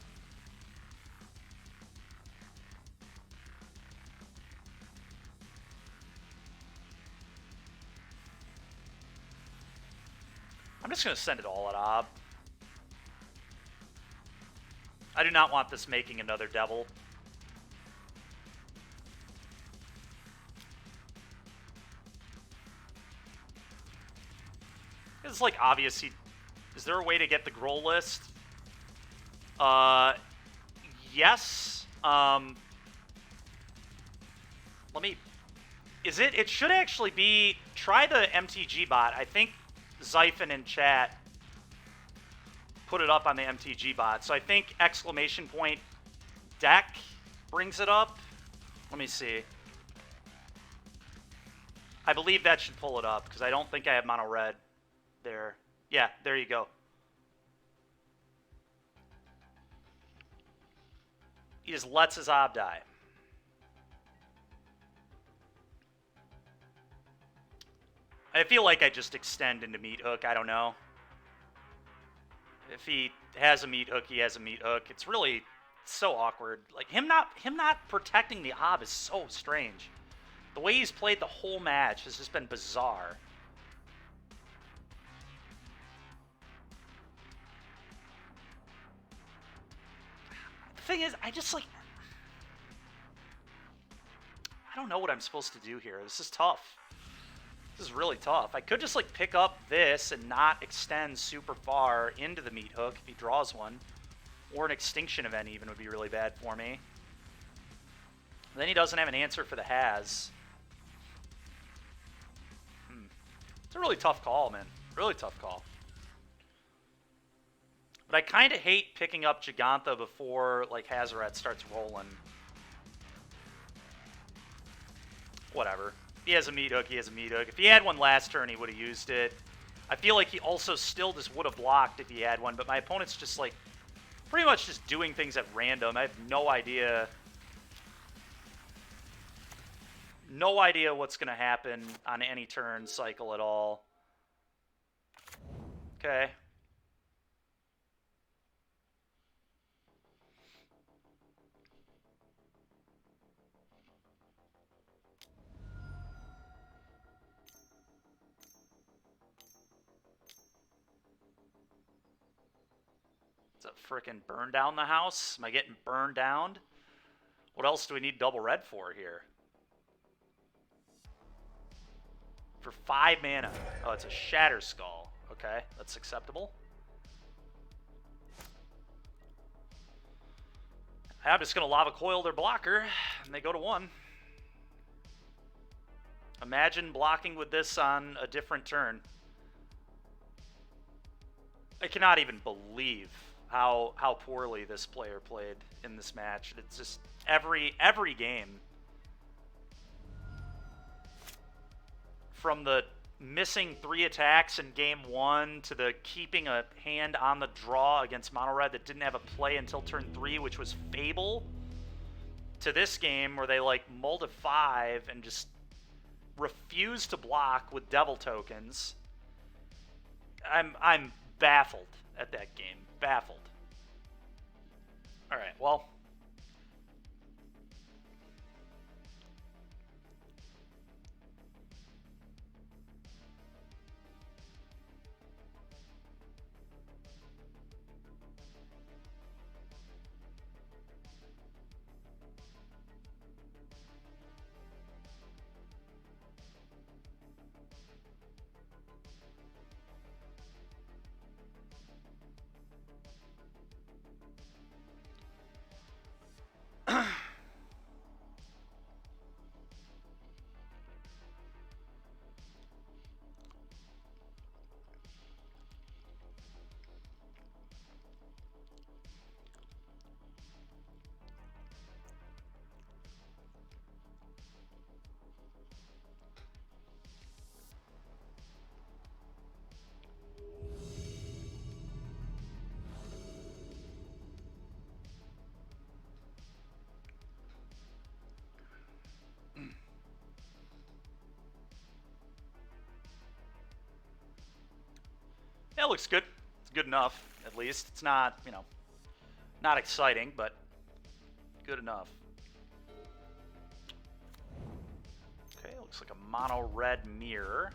I'm just going to send it all at Ob. I do not want this making another Devil. It's like obvious he... Is there a way to get the Groll list? Yes. Let me... Is it? It should actually be... Try the MTG bot. I think Zyphon in chat put it up on the MTG bot. So I think exclamation point deck brings it up. Let me see. I believe that should pull it up because I don't think I have mono red there. Yeah, there you go. He just lets his Ob die. I feel like I just extend into Meat Hook. I don't know. If he has a meat hook, he has a meat hook. It's really so awkward. Like him not protecting the ob is so strange. The way he's played the whole match has just been bizarre. The thing is, I don't know what I'm supposed to do here. This is tough. This is really tough. I could just like pick up this and not extend super far into the meat hook if he draws one. Or an extinction event even would be really bad for me. And then he doesn't have an answer for the has. It's a really tough call, man. Really tough call. But I kind of hate picking up Gigantha before like Hazoret starts rolling. Whatever. If he has a meat hook, he has a meat hook. If he had one last turn, he would have used it. I feel like he also still just would have blocked if he had one, but my opponent's just like pretty much just doing things at random. I have no idea. No idea what's going to happen on any turn cycle at all. Okay. Is that frickin' burn down the house? Am I getting burned down? What else do we need double red for here? For 5 mana. Oh, it's a Shatter Skull. Okay, that's acceptable. I'm just going to Lava Coil their blocker, and they go to 1. Imagine blocking with this on a different turn. I cannot even believe how poorly this player played in this match. It's just every game. From the missing 3 attacks in game 1 to the keeping a hand on the draw against Mono Red that didn't have a play until turn 3, which was Fable, to this game where they like mulled a 5 and just refused to block with Devil tokens. I'm baffled at that game. Baffled. All right, well. Yeah, it looks good. It's good enough, at least. It's not, you know, not exciting, but good enough. Okay, looks like a mono red mirror.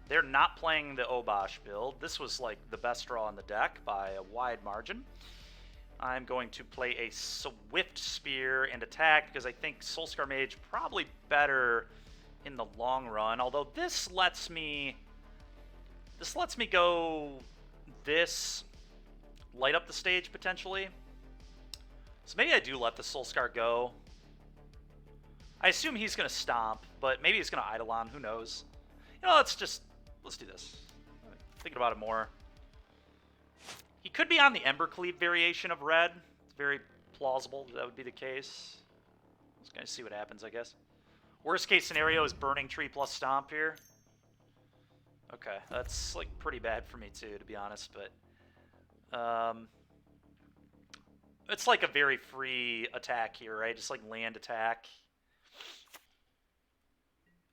They're not playing the Obosh build. This was like the best draw on the deck by a wide margin. I'm going to play a Swift Spear and attack because I think Soulscar Mage probably better in the long run. Although this lets me go this, light up the stage potentially. So maybe I do let the Soulscar go. I assume he's going to stomp, but maybe he's going to Eidolon. Who knows? You know, let's do this. Thinking about it more. He could be on the Embercleave variation of red. It's very plausible that would be the case. Just going to see what happens, I guess. Worst case scenario is Burning Tree plus Stomp here. Okay, that's like pretty bad for me too, to be honest, but it's like a very free attack here, right? Just like land attack.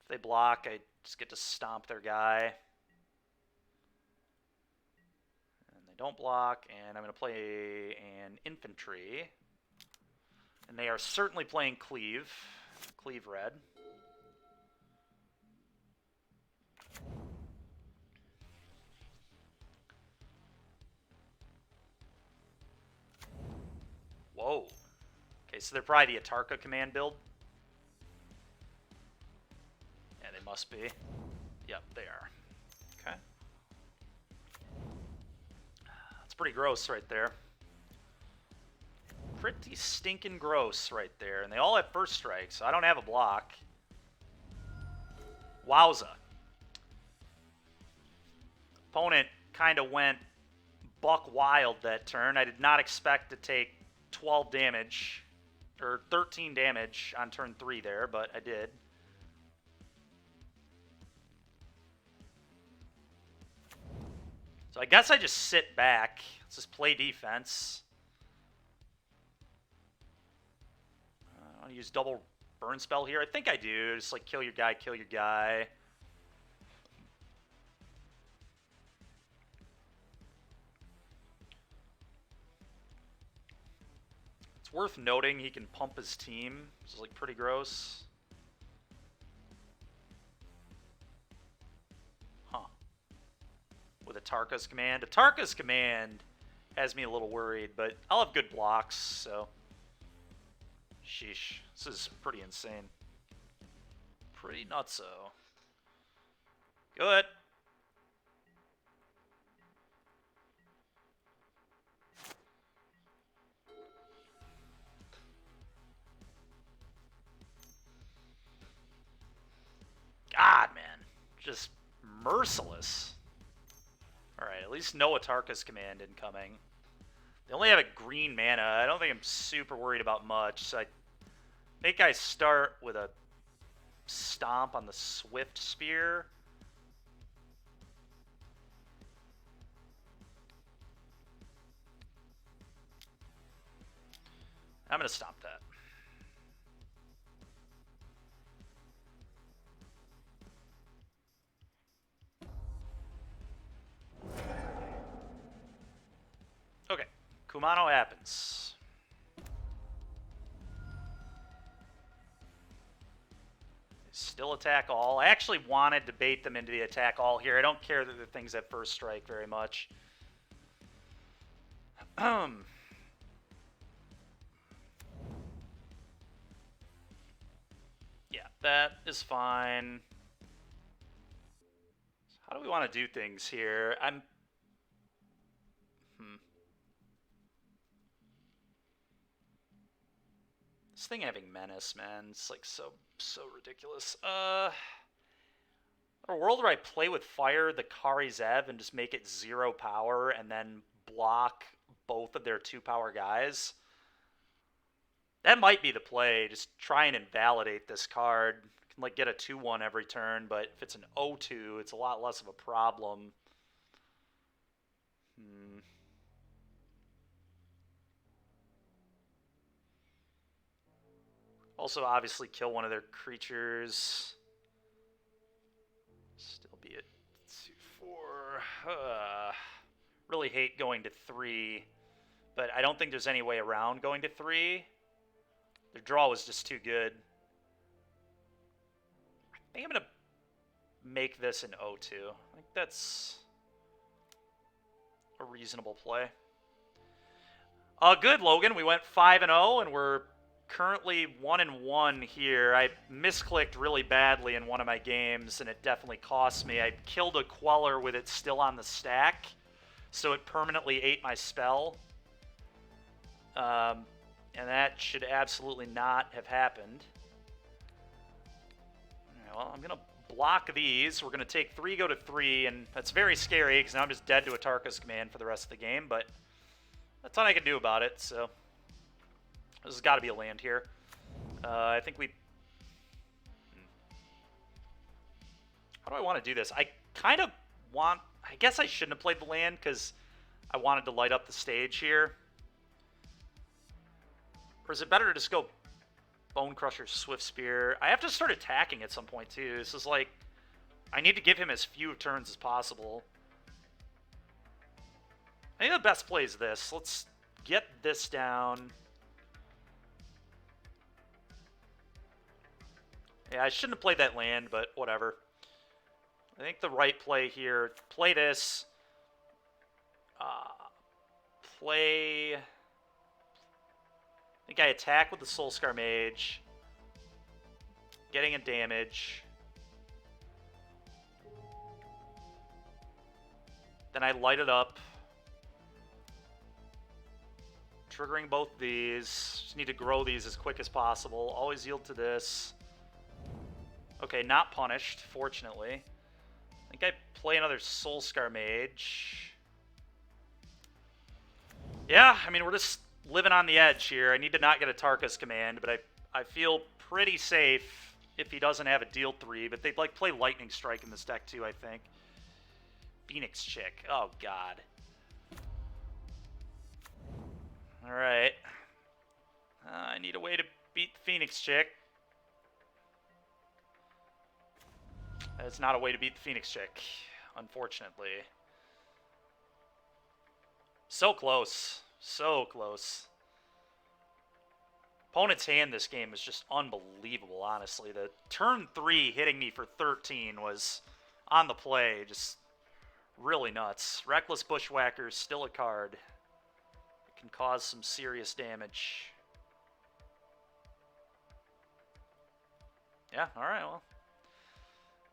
If they block, I just get to stomp their guy. And they don't block, and I'm going to play an infantry. And they are certainly playing Cleave. Cleave red. Whoa. Okay, so they're probably the Atarka command build. Yeah, they must be. Yep, they are. Okay. That's pretty gross right there. Pretty stinking gross right there. And they all have first strike, so I don't have a block. Wowza. Opponent kind of went buck wild that turn. I did not expect to take 12 damage, or 13 damage on turn 3 there, but I did. So I guess I just sit back. Let's just play defense. I want to use double burn spell here. I think I do. Just like kill your guy, kill your guy. It's worth noting he can pump his team, which is like pretty gross. Huh. With Atarka's command. Atarka's command has me a little worried, but I'll have good blocks, so... Sheesh. This is pretty insane. Pretty nutso. Good. God, man. Just merciless. Alright, at least no Atarka's command incoming. They only have a green mana. I don't think I'm super worried about much, so I think I start with a stomp on the Swift Spear. I'm going to stomp that. Okay, Kumano happens. Still attack all. I actually wanted to bait them into the attack all here. I don't care that the things at first strike very much. Yeah, that is fine. How do we want to do things here? This thing having menace, man, it's like so ridiculous. A world where I play with fire the Kari Zev and just make it 0 power and then block both of their 2-power guys. That might be the play. Just try and invalidate this card. Can like get a 2/1 every turn, but if it's an 0/2, it's a lot less of a problem. Also, obviously, kill one of their creatures. Still be at 2/4. Really hate going to 3, but I don't think there's any way around going to 3. Their draw was just too good. I think I'm going to make this an 0/2. I think that's a reasonable play. Good, Logan. We went 5-0, and we're currently 1-1 here. I misclicked really badly in one of my games, and it definitely cost me. I killed a Queller with it still on the stack, so it permanently ate my spell. And that should absolutely not have happened. All right, well, I'm going to block these. We're going to take 3, go to 3, and that's very scary because now I'm just dead to Atarka's command for the rest of the game, but that's all I can do about it, so... This has got to be a land here. I think we... How do I want to do this? I kind of want... I guess I shouldn't have played the land because I wanted to light up the stage here. Or is it better to just go Bone Crusher, Swift Spear? I have to start attacking at some point, too. This is like... I need to give him as few turns as possible. I think the best play is this. Let's get this down. Yeah, I shouldn't have played that land, but whatever. I think the right play here, play this. Play... I think I attack with the Soulscar Mage. Getting a damage. Then I light it up. Triggering both these. Just need to grow these as quick as possible. Always yield to this. Okay, not punished, fortunately. I think I play another Soulscar Mage. Yeah, I mean, we're just living on the edge here. I need to not get Atarka's command, but I feel pretty safe if he doesn't have a deal 3. But they'd like play Lightning Strike in this deck too, I think. Phoenix Chick. Oh, God. Alright. I need a way to beat the Phoenix Chick. That's not a way to beat the Phoenix Chick, unfortunately. So close. So close. Opponent's hand this game is just unbelievable, honestly. The turn 3 hitting me for 13 was on the play. Just really nuts. Reckless Bushwhacker, still a card. It can cause some serious damage. Yeah, alright, well.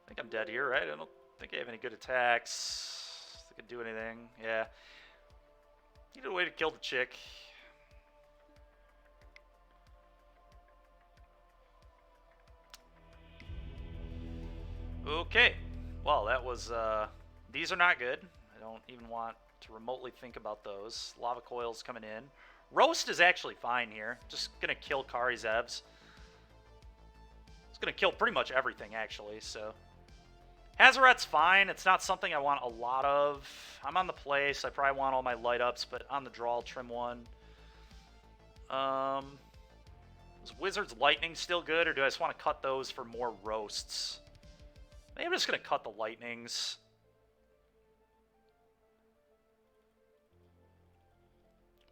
I think I'm dead here, right? I don't think I have any good attacks. I can do anything. Yeah. Needed a way to kill the chick. Okay. Well, that was, these are not good. I don't even want to remotely think about those. Lava Coil's coming in. Roast is actually fine here. Just gonna kill Kari Zevs. It's gonna kill pretty much everything, actually, so... Hazoret's fine. It's not something I want a lot of. I'm on the play, so I probably want all my light ups, but on the draw, I'll trim one. Is Wizard's Lightning still good, or do I just want to cut those for more roasts? Maybe I'm just going to cut the Lightnings.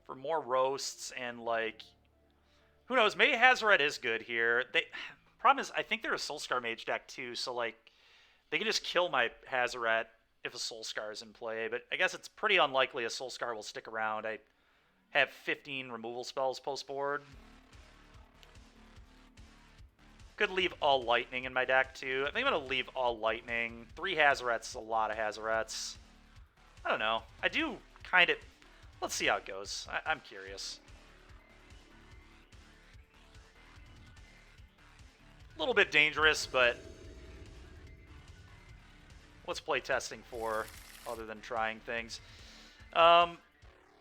For more roasts and, like... Who knows? Maybe Hazoret is good here. Problem is, I think they're a Soulscar Mage deck, too, so, like... They can just kill my Hazoret if a Soulscar is in play, but I guess it's pretty unlikely a Soulscar will stick around. I have 15 removal spells post-board. Could leave all Lightning in my deck, too. I think I'm going to leave all Lightning. 3 Hazorets is a lot of Hazorets. I don't know. I do kind of... Let's see how it goes. I'm curious. A little bit dangerous, but... What's play testing for, other than trying things?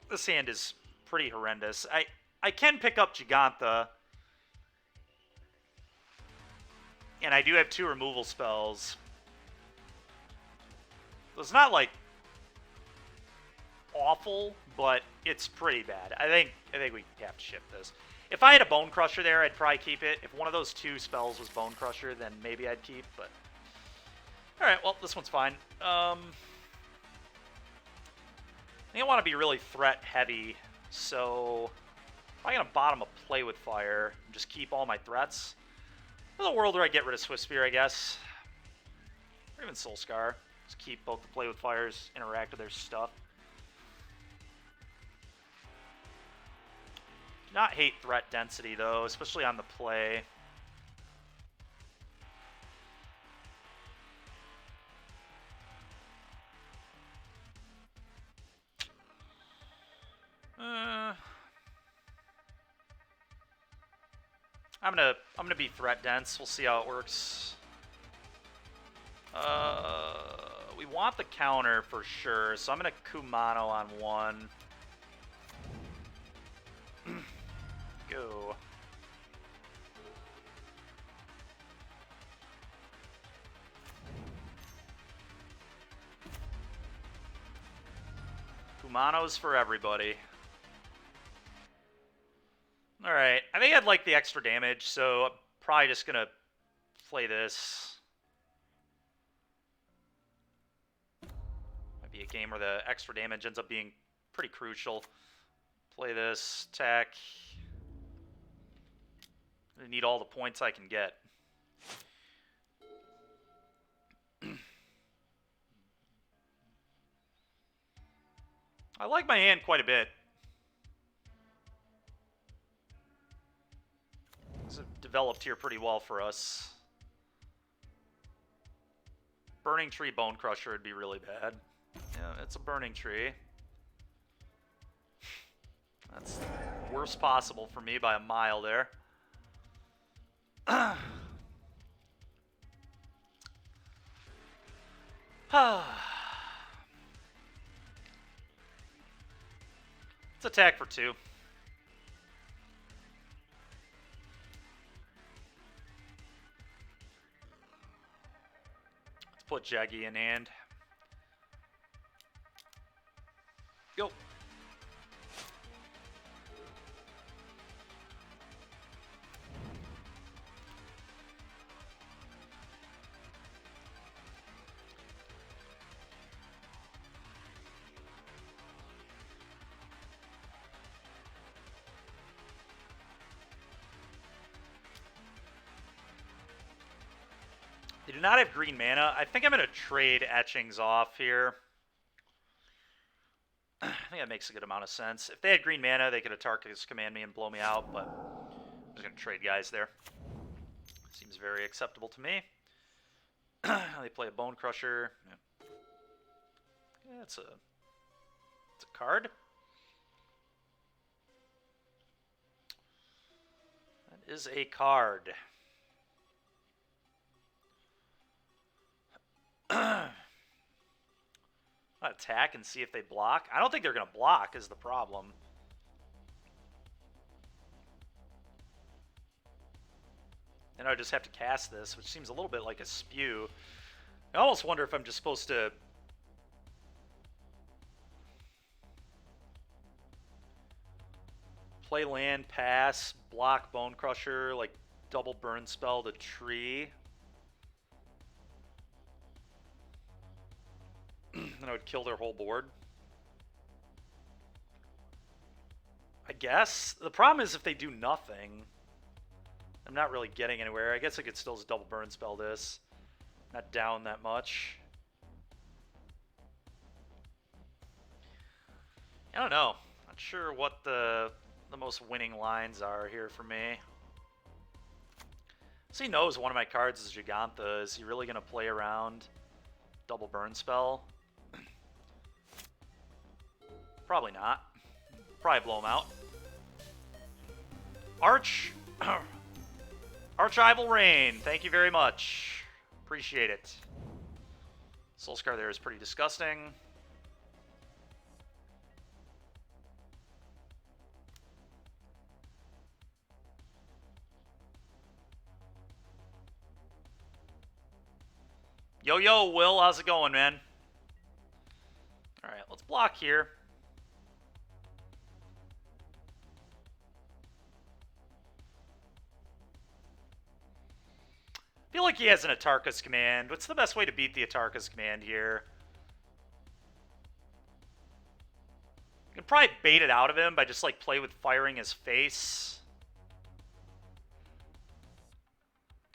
This hand is pretty horrendous. I can pick up Gigantha. And I do have 2 removal spells. So it's not, like, awful, but it's pretty bad. I think we have to ship this. If I had a Bone Crusher there, I'd probably keep it. If one of those 2 spells was Bone Crusher, then maybe I'd keep, but... Alright, well, this one's fine. I think I want to be really threat-heavy, so... I'm going to bottom a Play with Fire and just keep all my threats. There's a world where I get rid of Swift Spear, I guess. Or even Soulscar. Just keep both the Play with Fires, interact with their stuff. Do not hate threat density, though, especially on the play. I'm gonna be threat dense. We'll see how it works. We want the counter for sure, so I'm gonna Kumano on 1. Go. Kumano's for everybody. Alright, I think I'd like the extra damage, so I'm probably just gonna play this. Might be a game where the extra damage ends up being pretty crucial. Play this, attack. I need all the points I can get. I like my hand quite a bit. It's developed here pretty well for us. Burning Tree Bone Crusher would be really bad. Yeah, it's a Burning Tree. That's worst possible for me by a mile there. Let's attack for 2. Let's put Jaggy in hand. Go. They do not have green mana. I think I'm going to trade Etchings off here. I think that makes a good amount of sense. If they had green mana, they could Atarka's command me and blow me out, but I'm just going to trade guys there. Seems very acceptable to me. They play a Bone Crusher. Yeah, it's a card. That is a card. Attack and see if they block. I don't think they're going to block is the problem. Then I just have to cast this, which seems a little bit like a spew. I almost wonder if I'm just supposed to... play land, pass, block Bone Crusher, like double burn spell the tree. Then I would kill their whole board. I guess. The problem is if they do nothing, I'm not really getting anywhere. I guess I could still just double burn spell this. Not down that much. I don't know. Not sure what the most winning lines are here for me. So he knows one of my cards is Gigantha. Is he really going to play around double burn spell? Probably not. Probably blow him out. Archival Rain, thank you very much. Appreciate it. Soulscar there is pretty disgusting. Yo, Will, how's it going, man? Alright, let's block here. I feel like he has an Atarka's command. What's the best way to beat the Atarka's command here? You can probably bait it out of him by just like play with firing his face.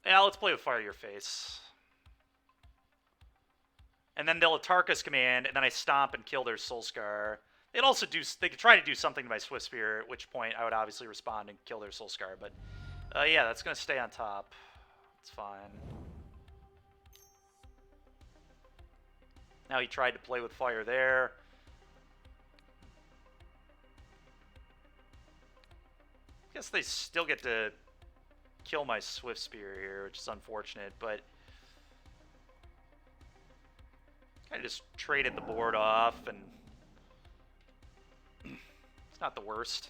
Yeah, let's play with fire your face. And then they'll Atarka's command, and then I stomp and kill their Soulscar. They'd also do, they could try to do something to my Swift Spear, at which point I would obviously respond and kill their Soulscar. But yeah, that's going to stay on top. It's fine. Now he tried to play with fire there. I guess they still get to kill my Swift Spear here, which is unfortunate, but I just traded the board off, and it's not the worst.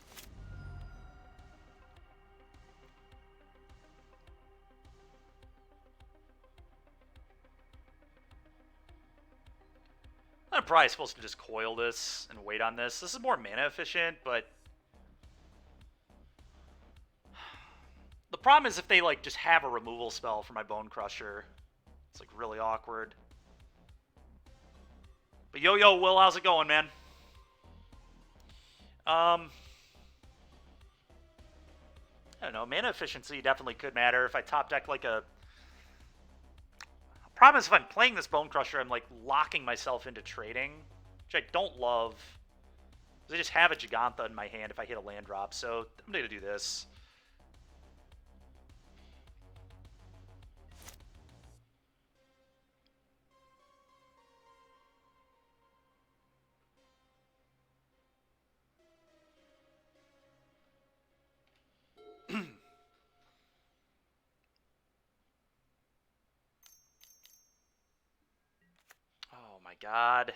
I'm probably supposed to just coil this and wait on this. This is more mana efficient, but the problem is if they like just have a removal spell for my Bone Crusher. It's like really awkward. But yo, Will, how's it going, man? I don't know. Mana efficiency definitely could matter if I top deck like a. Problem is if I'm playing this Bone Crusher, I'm like locking myself into trading, which I don't love. I just have a Gigantha in my hand if I hit a land drop, so I'm gonna do this. Oh my god.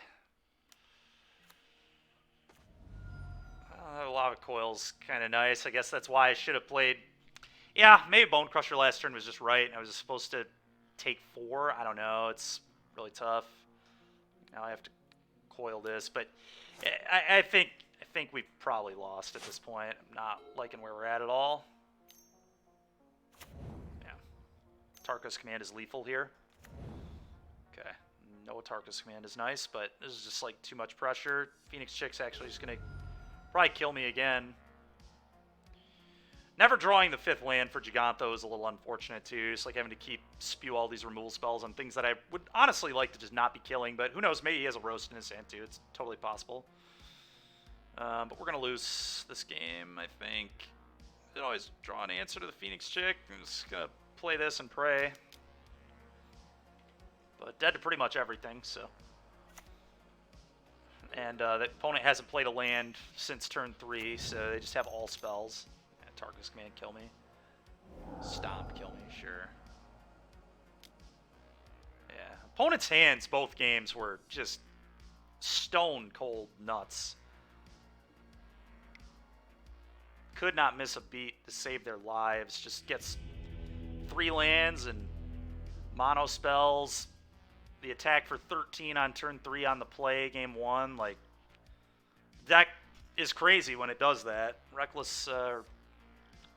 Lava Coil's kind of nice. I guess that's why I should have played. Yeah, maybe Bone Crusher last turn was just right. I was just supposed to take 4. I don't know. It's really tough. Now I have to coil this, but I think we've probably lost at this point. I'm not liking where we're at all. Yeah. Atarka's command is lethal here. Okay. No Atarka's command is nice, but this is just like too much pressure. Phoenix Chick's actually just gonna probably kill me again. Never drawing the 5th land for Gigantha is a little unfortunate too. It's like having to spew all these removal spells on things that I would honestly like to just not be killing, but who knows, maybe he has a roast in his hand too. It's totally possible. But we're going to lose this game, I think. Could always draw an answer to the Phoenix Chick. I'm just going to play this and pray. But dead to pretty much everything, so. And the opponent hasn't played a land since turn 3, so they just have all spells. Atarka's command, kill me. Stomp, kill me, sure. Yeah. Opponent's hands, both games, were just stone cold nuts. Could not miss a beat to save their lives. Just gets 3 lands and mono spells. The attack for 13 on turn 3 on the play, game 1. Like, that is crazy when it does that. Reckless,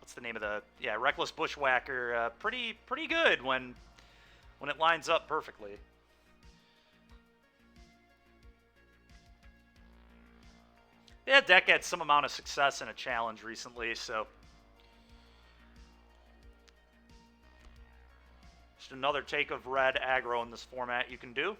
what's the name of the... Yeah, Reckless Bushwhacker. Pretty good when it lines up perfectly. Yeah, deck had some amount of success in a challenge recently, so... Just another take of Red Aggro in this format you can do.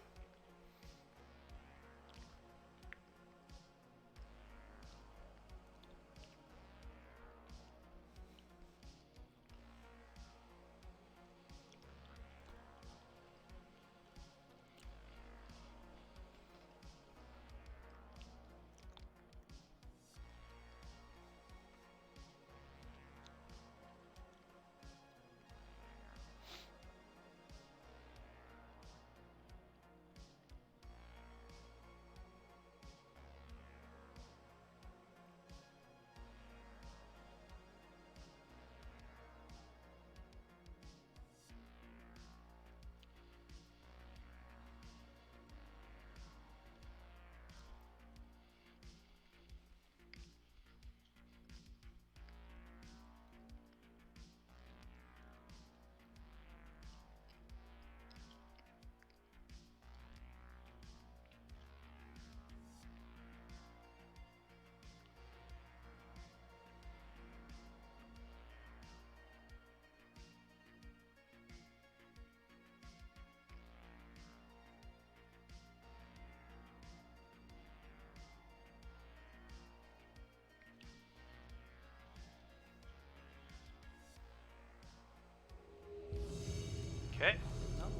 Okay,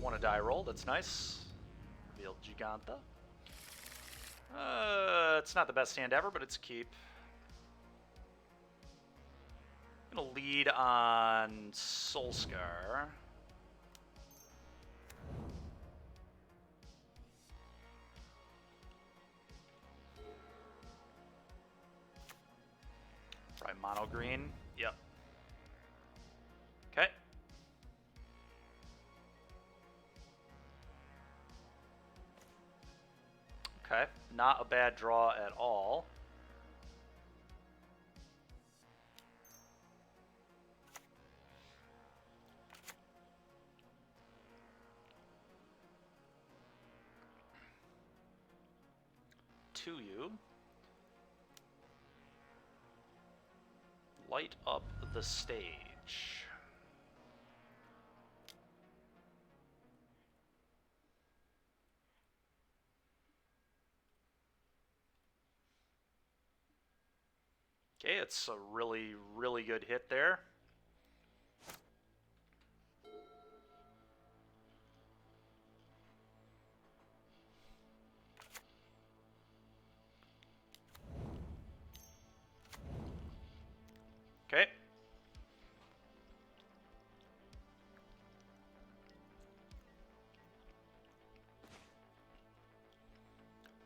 want a die roll, that's nice. Revealed Gigantha. It's not the best hand ever, but it's a keep. I'm gonna lead on Soulscar. Probably mono green. Yep. Okay. Okay, not a bad draw at all. To you. Light up the stage. Okay, it's a really, really good hit there. Okay.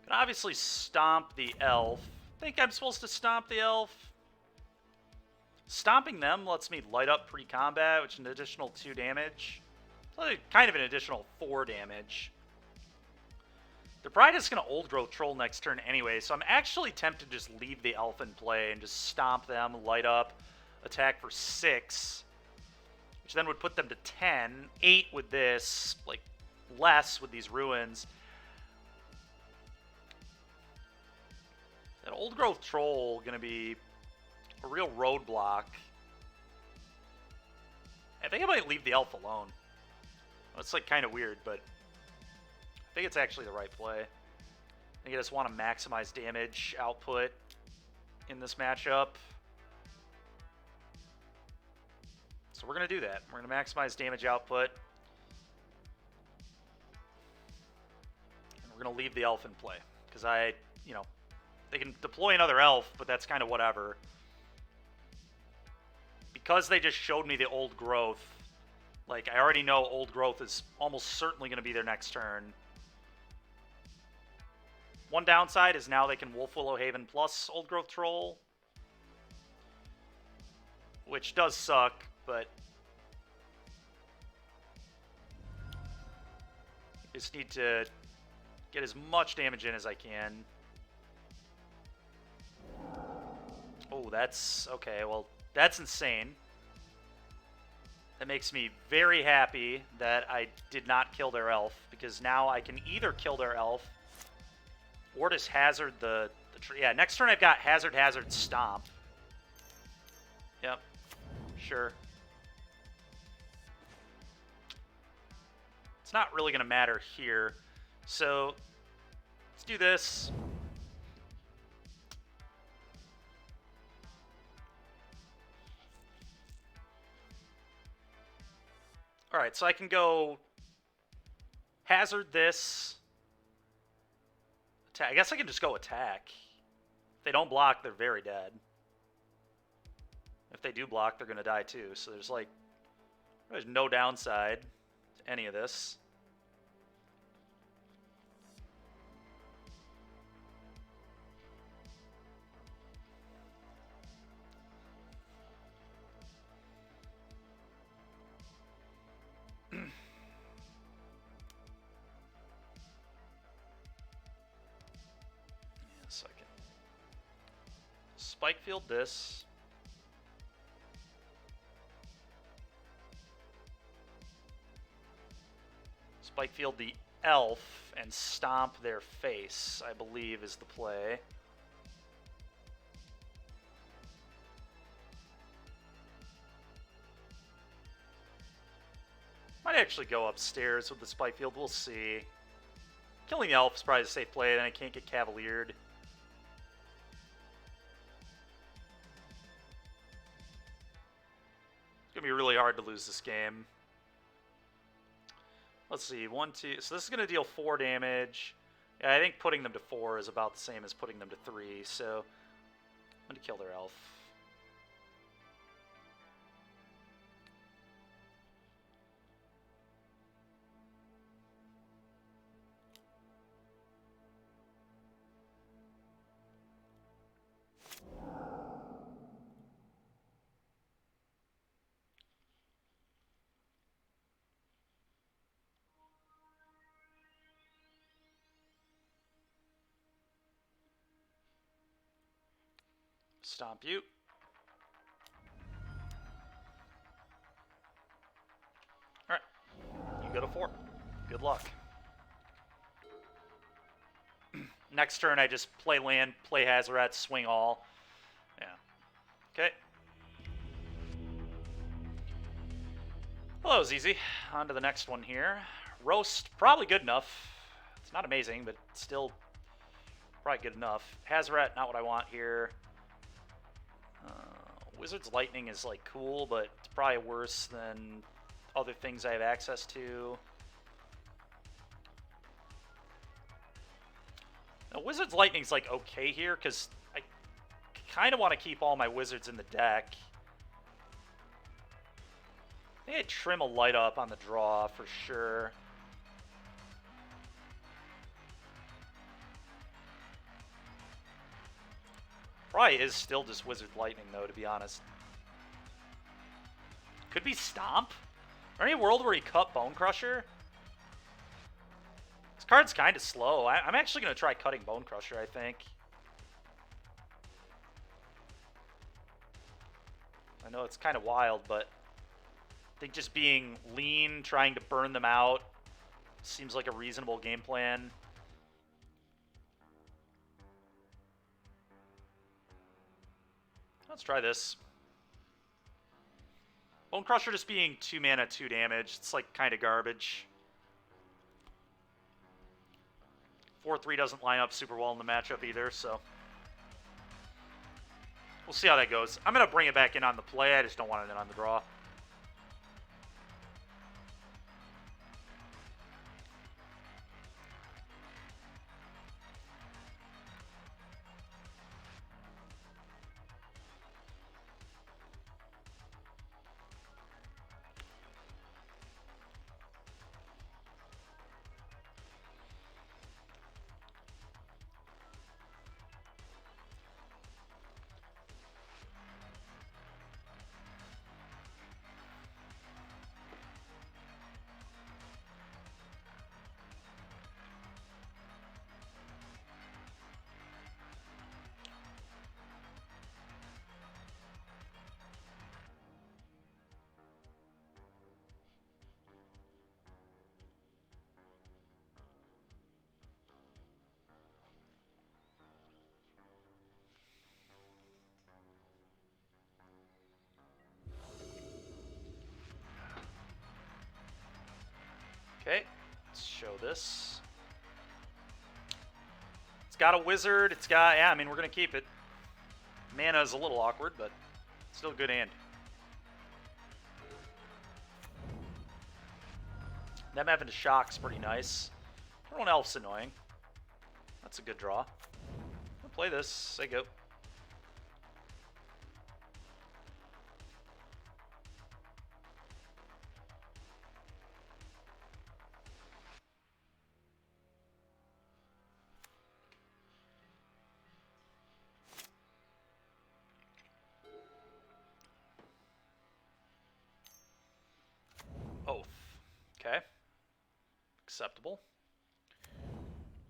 Can obviously stomp the elf. Think I'm supposed to stomp the elf? Stomping them lets me light up pre-combat, which is an additional 2 damage. So kind of an additional 4 damage. They're probably just going to Old Growth Troll next turn anyway, so I'm actually tempted to just leave the elf in play and just stomp them, light up, attack for 6, which then would put them to 10. 8 with this, like, less with these ruins. That Old Growth Troll going to be a real roadblock. I think I might leave the elf alone. That's like kind of weird, but I think it's actually the right play. I think I just want to maximize damage output in this matchup. So we're going to do that. We're going to maximize damage output. And we're going to leave the elf in play. Because they can deploy another elf, but that's kind of whatever. Because they just showed me the Old Growth, like, I already know Old Growth is almost certainly going to be their next turn. One downside is now they can Wolf Willow Haven plus Old Growth Troll, which does suck, but I just need to get as much damage in as I can. Oh, that's... okay, well, that's insane. That makes me very happy that I did not kill their elf, because now I can either kill their elf or just hazard the tree. Yeah, next turn I've got hazard, stomp. Yep, sure. It's not really going to matter here. So let's do this. All right, so I can go hazard this. Attack. I guess I can just go attack. If they don't block, they're very dead. If they do block, they're going to die too. So there's no downside to any of this. Second. Spike field this. Spike field the elf and stomp their face, I believe, is the play. Might actually go upstairs with the spike field. We'll see. Killing the elf is probably a safe play, then I can't get cavaliered. It's going to be really hard to lose this game. Let's see, 1, 2. So this is going to deal 4 damage. Yeah, I think putting them to 4 is about the same as putting them to 3, so I'm going to kill their elf. Stomp you. Alright. You go to 4. Good luck. Next turn, I just play land, play Hazoret, swing all. Yeah. Okay. Well, that was easy. On to the next one here. Roast, probably good enough. It's not amazing, but still probably good enough. Hazoret, not what I want here. Wizard's Lightning is like cool, but it's probably worse than other things I have access to. Now, Wizard's Lightning's like okay here because I kind of want to keep all my wizards in the deck. I think I'd trim a light up on the draw for sure. Probably is still just Wizard Lightning, though, to be honest. Could be Stomp. Or any world where he cut Bone Crusher. This card's kind of slow. I'm actually going to try cutting Bone Crusher, I think. I know it's kind of wild, but I think just being lean, trying to burn them out, seems like a reasonable game plan. Let's try this. Bone Crusher just being 2 mana, 2 damage. It's like kind of garbage. 4/3 doesn't line up super well in the matchup either, so we'll see how that goes. I'm going to bring it back in on the play. I just don't want it in on the draw. Okay, let's show this. It's got a wizard. It's got, yeah, I mean, we're going to keep it. Mana is a little awkward, but still a good hand. Them having to shock's pretty nice. Everyone else annoying. That's a good draw. I'll play this. Say go. Oath. Okay. Acceptable.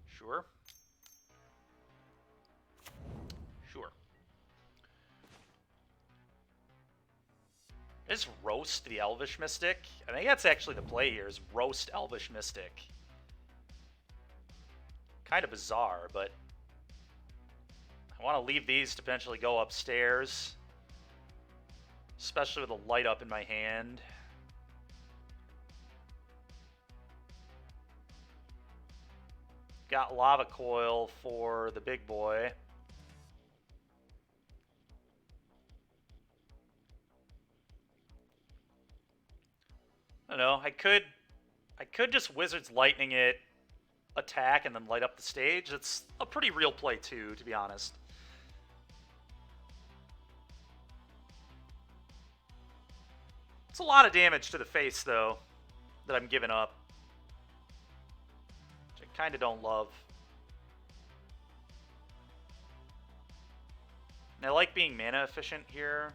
Sure. Sure. Is Roast the Elvish Mystic? I think that's actually the play here, is Roast Elvish Mystic. Kind of bizarre, but I want to leave these to potentially go upstairs. Especially with a light up in my hand. Got Lava Coil for the big boy. I don't know. I could just Wizard's Lightning it, attack, and then light up the stage. It's a pretty real play too, to be honest. It's a lot of damage to the face, though, that I'm giving up. Which I kind of don't love. And I like being mana efficient here.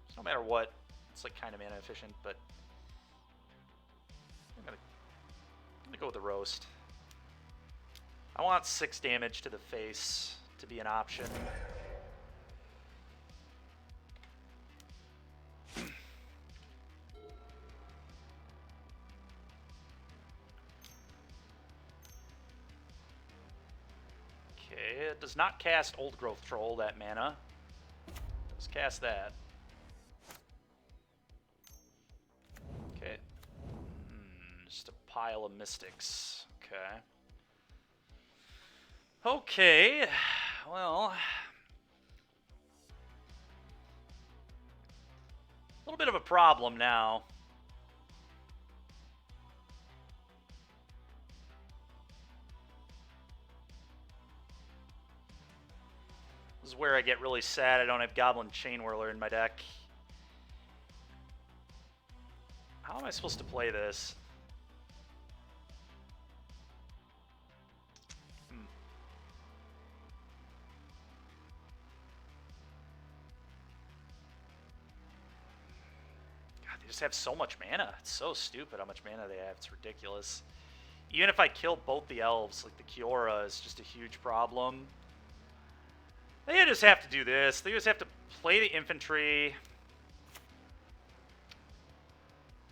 So no matter what, it's like kind of mana efficient, but I'm gonna go with the Roast. I want 6 damage to the face to be an option. Okay, it does not cast Old Growth Troll, that mana. It does cast that. pile of mystics. Okay. Okay. Well, a little bit of a problem now. This is where I get really sad I don't have Goblin Chainwhirler in my deck. How am I supposed to play this? God, they just have so much mana. It's so stupid how much mana they have. It's ridiculous. Even if I kill both the elves, like the Kiora is just a huge problem. They just have to do this. They just have to play the infantry.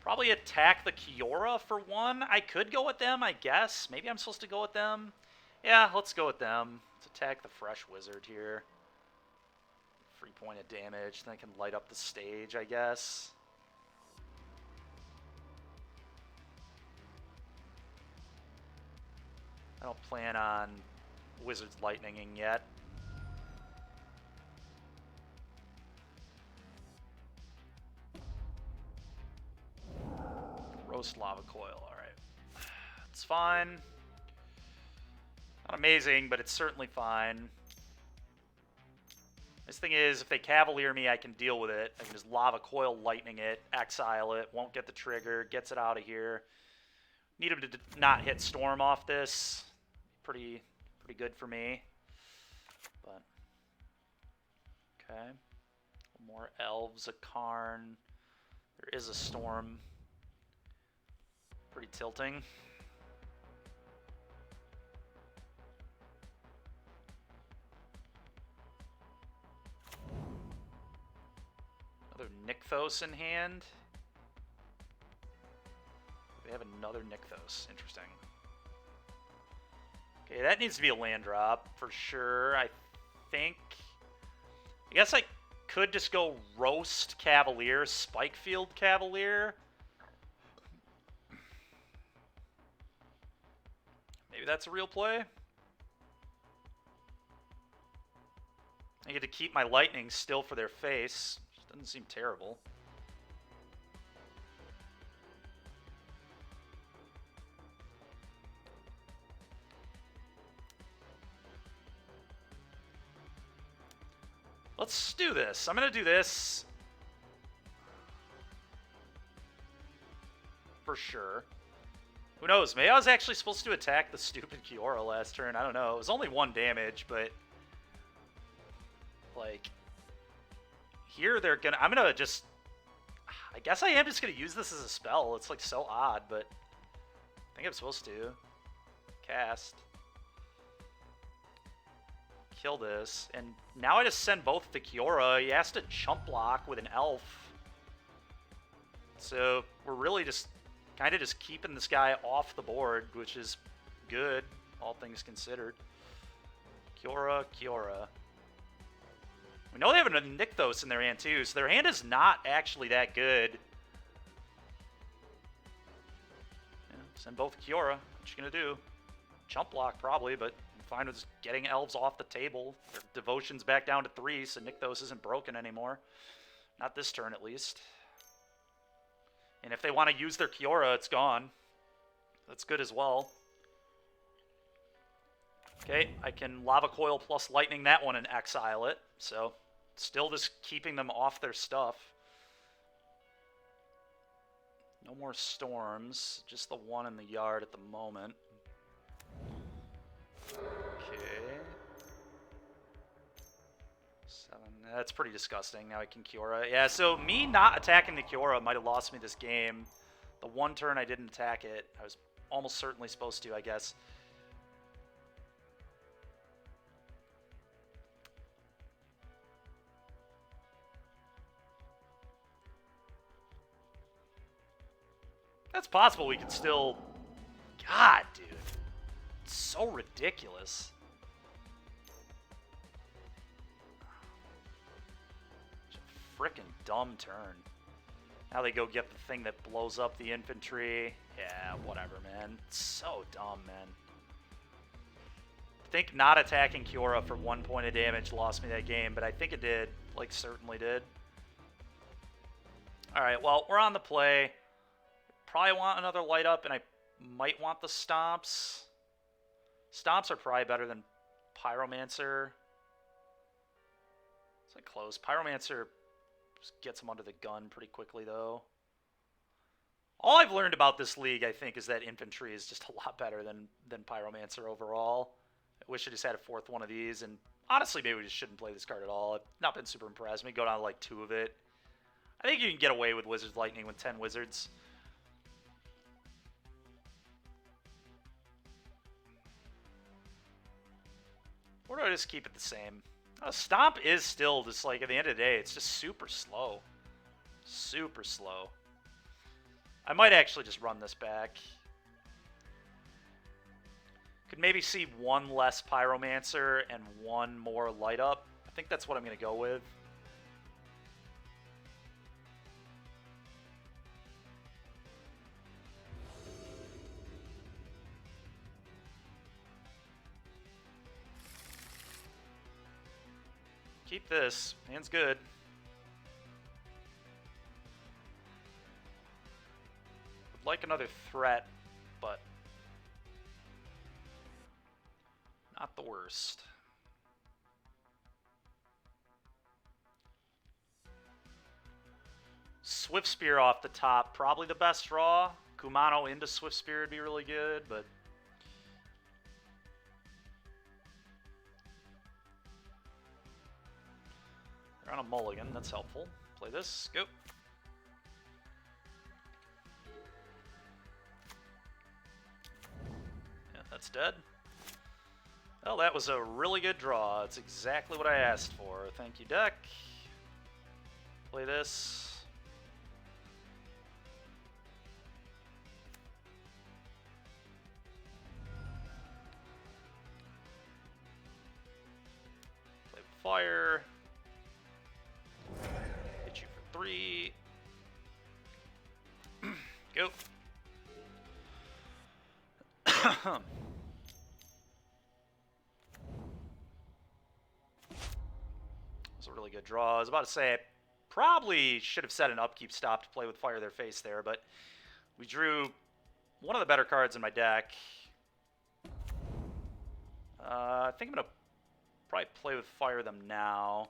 Probably attack the Kiora for one. I could go with them, I guess. Maybe I'm supposed to go with them. Yeah, let's go with them. Let's attack the Fresh Wizard here. 3 point of damage. Then I can light up the stage, I guess. I don't plan on Wizard's Lightninging yet. Roast Lava Coil, alright. It's fine. Not amazing, but it's certainly fine. This thing is, if they Cavalier me, I can deal with it. I can just Lava Coil Lightning it, exile it, won't get the trigger, gets it out of here. Need him to not hit Storm off this. Pretty good for me. But okay. More Elves, a Karn. There is a Storm. Pretty tilting. Another Nykthos in hand. They have another Nykthos. Interesting. Okay, that needs to be a land drop for sure, I think. I guess I could just go Roast Cavalier, Spikefield Cavalier. Maybe that's a real play. I get to keep my lightning still for their face. Doesn't seem terrible. Let's do this. I'm going to do this. For sure. Who knows? Maybe I was actually supposed to attack the stupid Kiora last turn. I don't know. It was only 1 damage, but... like... here they're gonna... I'm gonna just... I guess I am just gonna use this as a spell. It's like so odd, but... I think I'm supposed to. Cast. Kill this. And now I just send both to Kiora. He has to chump block with an elf. So we're really just... kind of just keeping this guy off the board, which is good, all things considered. Kiora, Kiora. We know they have a Nykthos in their hand, too, so their hand is not actually that good. Yeah, send both Kiora. What you gonna do? Chump block, probably, but I'm fine with just getting elves off the table. Their devotion's back down to 3, so Nykthos isn't broken anymore. Not this turn, at least. And if they want to use their Kiora, it's gone. That's good as well. Okay, I can Lava Coil plus Lightning that one and exile it. So, still just keeping them off their stuff. No more Storms. Just the one in the yard at the moment. Okay. 7. That's pretty disgusting. Now I can Kiora. Yeah, so me not attacking the Kiora might have lost me this game. The one turn I didn't attack it, I was almost certainly supposed to, I guess. That's possible we could still... God, dude. It's so ridiculous. Frickin' dumb turn. Now they go get the thing that blows up the infantry. Yeah, whatever, man. It's so dumb, man. I think not attacking Kiora for 1 point of damage lost me that game, but I think it did. Like, certainly did. Alright, well, we're on the play. Probably want another light up, and I might want the Stomps. Stomps are probably better than Pyromancer. It's like close. Pyromancer gets him under the gun pretty quickly, though. All I've learned about this league, I think, is that infantry is just a lot better than Pyromancer overall. I wish I just had a fourth one of these, and honestly, maybe we just shouldn't play this card at all. I've not been super impressed. Maybe go down to like 2 of it. I think you can get away with Wizards Lightning with 10 Wizards. Or do I just keep it the same? Stomp is still just like, at the end of the day, it's just super slow. Super slow. I might actually just run this back. Could maybe see 1 less Pyromancer and 1 more light up. I think that's what I'm going to go with. Keep this. Hand's good. Would like another threat, but not the worst. Swift Spear off the top, probably the best draw. Kumano into Swift Spear would be really good, but they're on a mulligan, that's helpful. Play this, go. Yeah, that's dead. Well, that was a really good draw. It's exactly what I asked for. Thank you, deck. Play this. Play fire. Hit you for 3. Go. It was a really good draw. I was about to say, I probably should have set an upkeep stop to play with Fire Their Face there, but we drew one of the better cards in my deck. I think I'm going to probably play with Fire them now.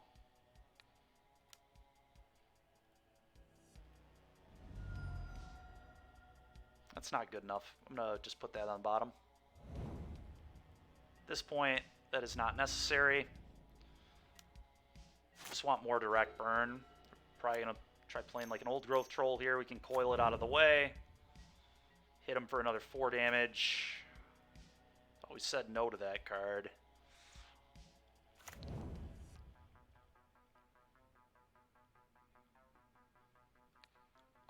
That's not good enough. I'm going to just put that on the bottom. At this point, that is not necessary. Just want more direct burn. Probably going to try playing like an Old Growth Troll here. We can coil it out of the way. Hit him for another 4 damage. Always said no to that card.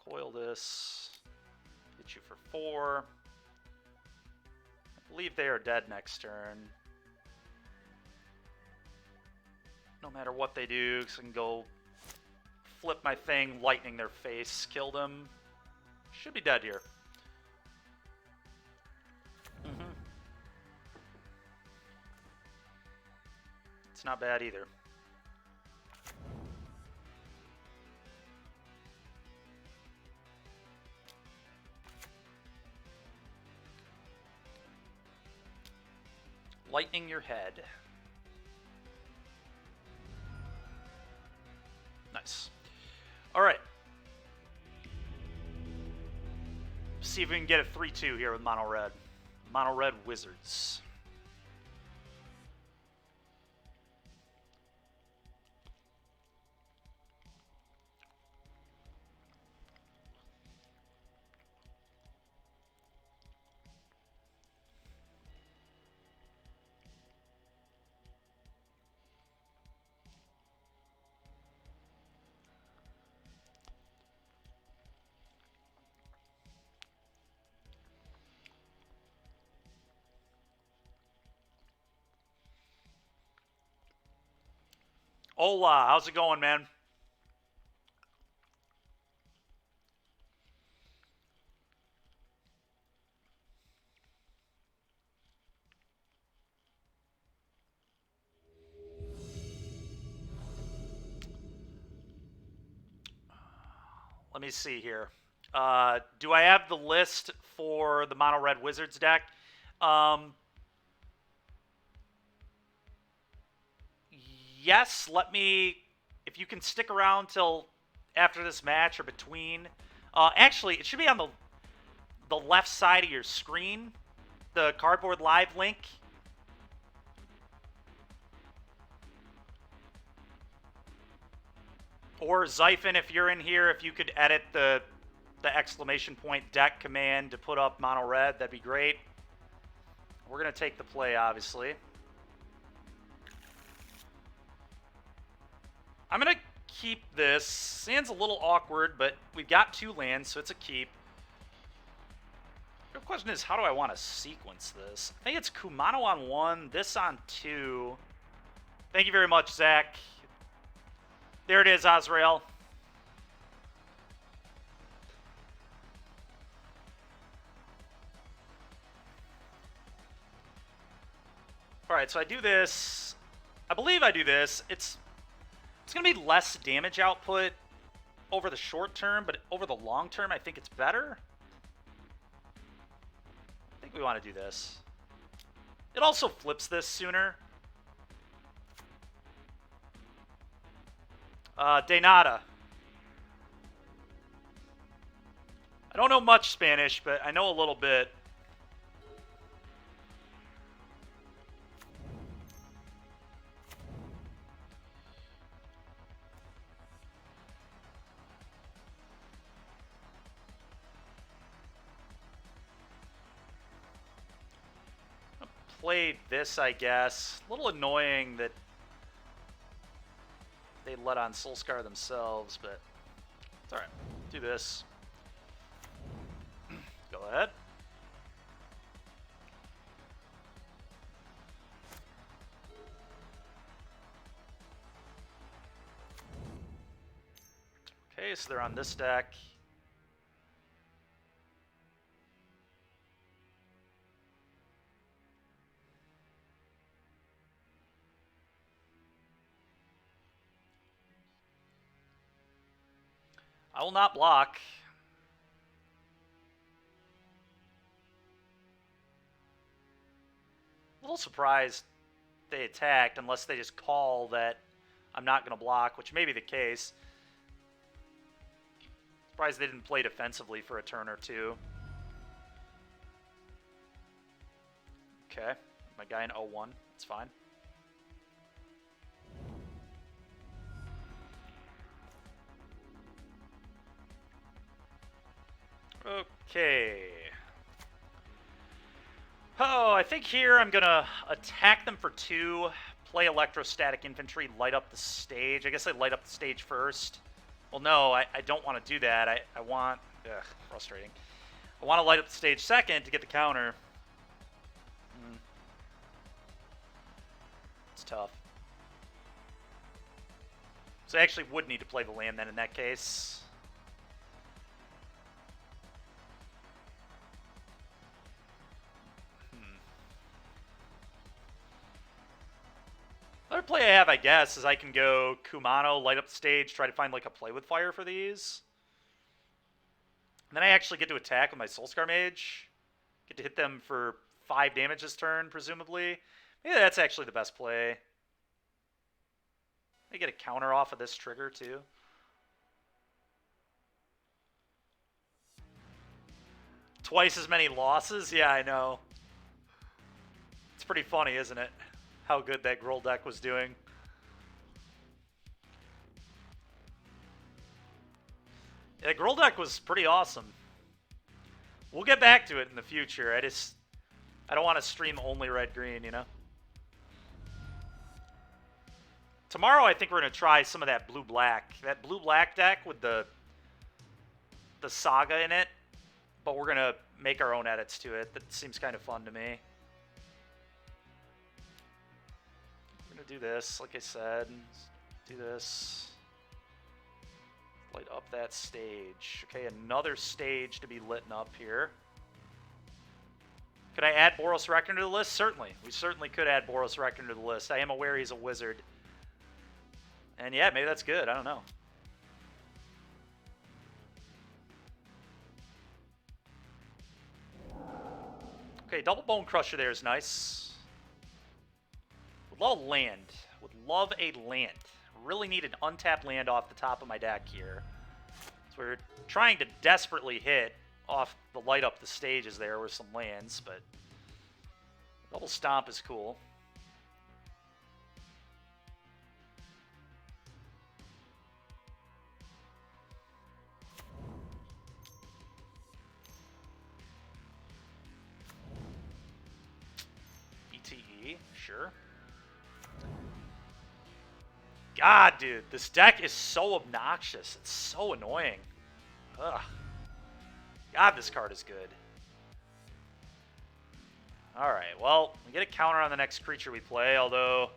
Coil this. Hit you for 4. I believe they are dead next turn. No matter what they do, because I can go flip my thing, lightning their face, kill them. Should be dead here. It's not bad either. Lightning your head. Nice. All right. See if we can get a 3-2 here with Mono Red. Mono Red Wizards. Hola, how's it going, man? Let me see here. Do I have the list for the Mono Red Wizards deck? Yes, let me... If you can stick around till after this match or between... actually, it should be on the left side of your screen. The Cardboard Live link. Or Zyphon, if you're in here, if you could edit the exclamation point deck command to put up Mono Red, that'd be great. We're going to take the play, obviously. I'm going to keep this. Sand's a little awkward, but we've got 2 lands, so it's a keep. The question is, how do I want to sequence this? I think it's Kumano on 1, this on 2. Thank you very much, Zach. There it is, Azrael. Alright, so I do this. I believe I do this. It's going to be less damage output over the short term, but over the long term, I think it's better. I think we want to do this. It also flips this sooner. De nada. I don't know much Spanish, but I know a little bit. I'll play this, I guess. A little annoying that they let on Soulscar themselves, but it's alright. Do this. Go ahead. Okay, so they're on this deck. I will not block. A little surprised they attacked, unless they just call that I'm not going to block, which may be the case. Surprised they didn't play defensively for a turn or 2. Okay, my guy in 0-1, it's fine. Okay. Oh, I think here I'm going to attack them for 2, play Electrostatic Infantry, light up the stage. I guess I light up the stage first. Well, no, I don't want to do that. I want... Ugh, frustrating. I want to light up the stage second to get the counter. It's tough. So I actually would need to play the land then in that case. Another play I have, I guess, is I can go Kumano, light up the stage, try to find like a play with fire for these. And then I actually get to attack with my Soulscar Mage. Get to hit them for 5 damage this turn, presumably. Maybe that's actually the best play. I get a counter off of this trigger, too. Twice as many losses? Yeah, I know. It's pretty funny, isn't it? How good that Gruul deck was doing. Yeah, the Gruul deck was pretty awesome. We'll get back to it in the future. I don't want to stream only red-green, you know? Tomorrow I think we're going to try some of that blue-black. That blue-black deck with the Saga in it. But we're going to make our own edits to it. That seems kind of fun to me. Do this, like I said. Do this. Light up that stage. Okay, another stage to be lit up here. Could I add Boros Reckoner to the list? Certainly. We certainly could add Boros Reckoner to the list. I am aware he's a wizard. And yeah, maybe that's good. I don't know. Okay, double Bone Crusher there is nice. Would love land. Would love a land. Really need an untapped land off the top of my deck here. So we're trying to desperately hit off the light up the stages there with some lands, but double Stomp is cool. BTE, sure. God, dude, this deck is so obnoxious. It's so annoying. Ugh. God, this card is good. Alright, well, we get a counter on the next creature we play, although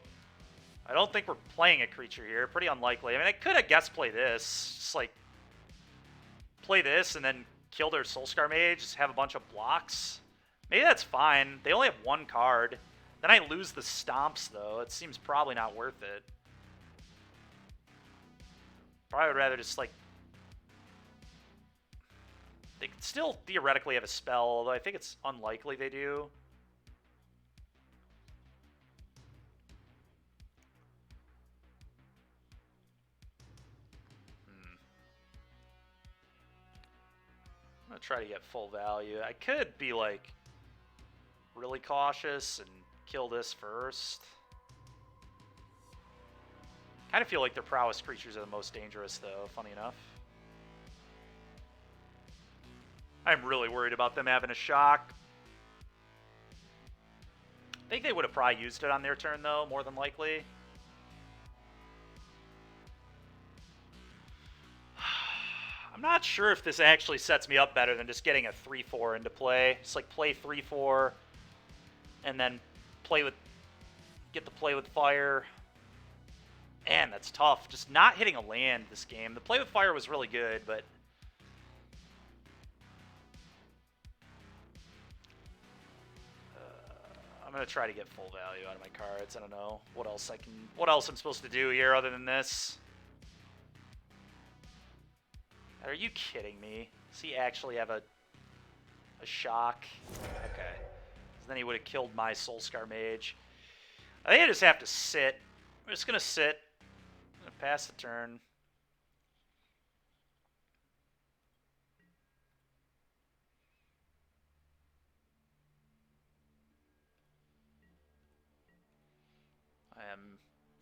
I don't think we're playing a creature here. Pretty unlikely. I mean, I could, I guess, play this. Just, like, play this and then kill their Soulscar Mage, just have a bunch of blocks. Maybe that's fine. They only have one card. Then I lose the Stomps, though. It seems probably not worth it. Probably would rather just, like... They could still theoretically have a spell, although I think it's unlikely they do. I'm going to try to get full value. I could be, like, really cautious and kill this first. Kind of feel like their prowess creatures are the most dangerous, though, funny enough. I'm really worried about them having a shock. I think they would have probably used it on their turn, though, more than likely. I'm not sure if this actually sets me up better than just getting a 3-4 into play. Just, like, play 3-4, and then play with... get the play with fire. Man, that's tough. Just not hitting a land this game. The play with fire was really good, but... I'm going to try to get full value out of my cards. I don't know what else I'm supposed to do here other than this. Are you kidding me? Does he actually have a shock? Okay. So then he would have killed my Soulscar Mage. I think I just have to sit. I'm just going to sit. I'm going to pass the turn. I am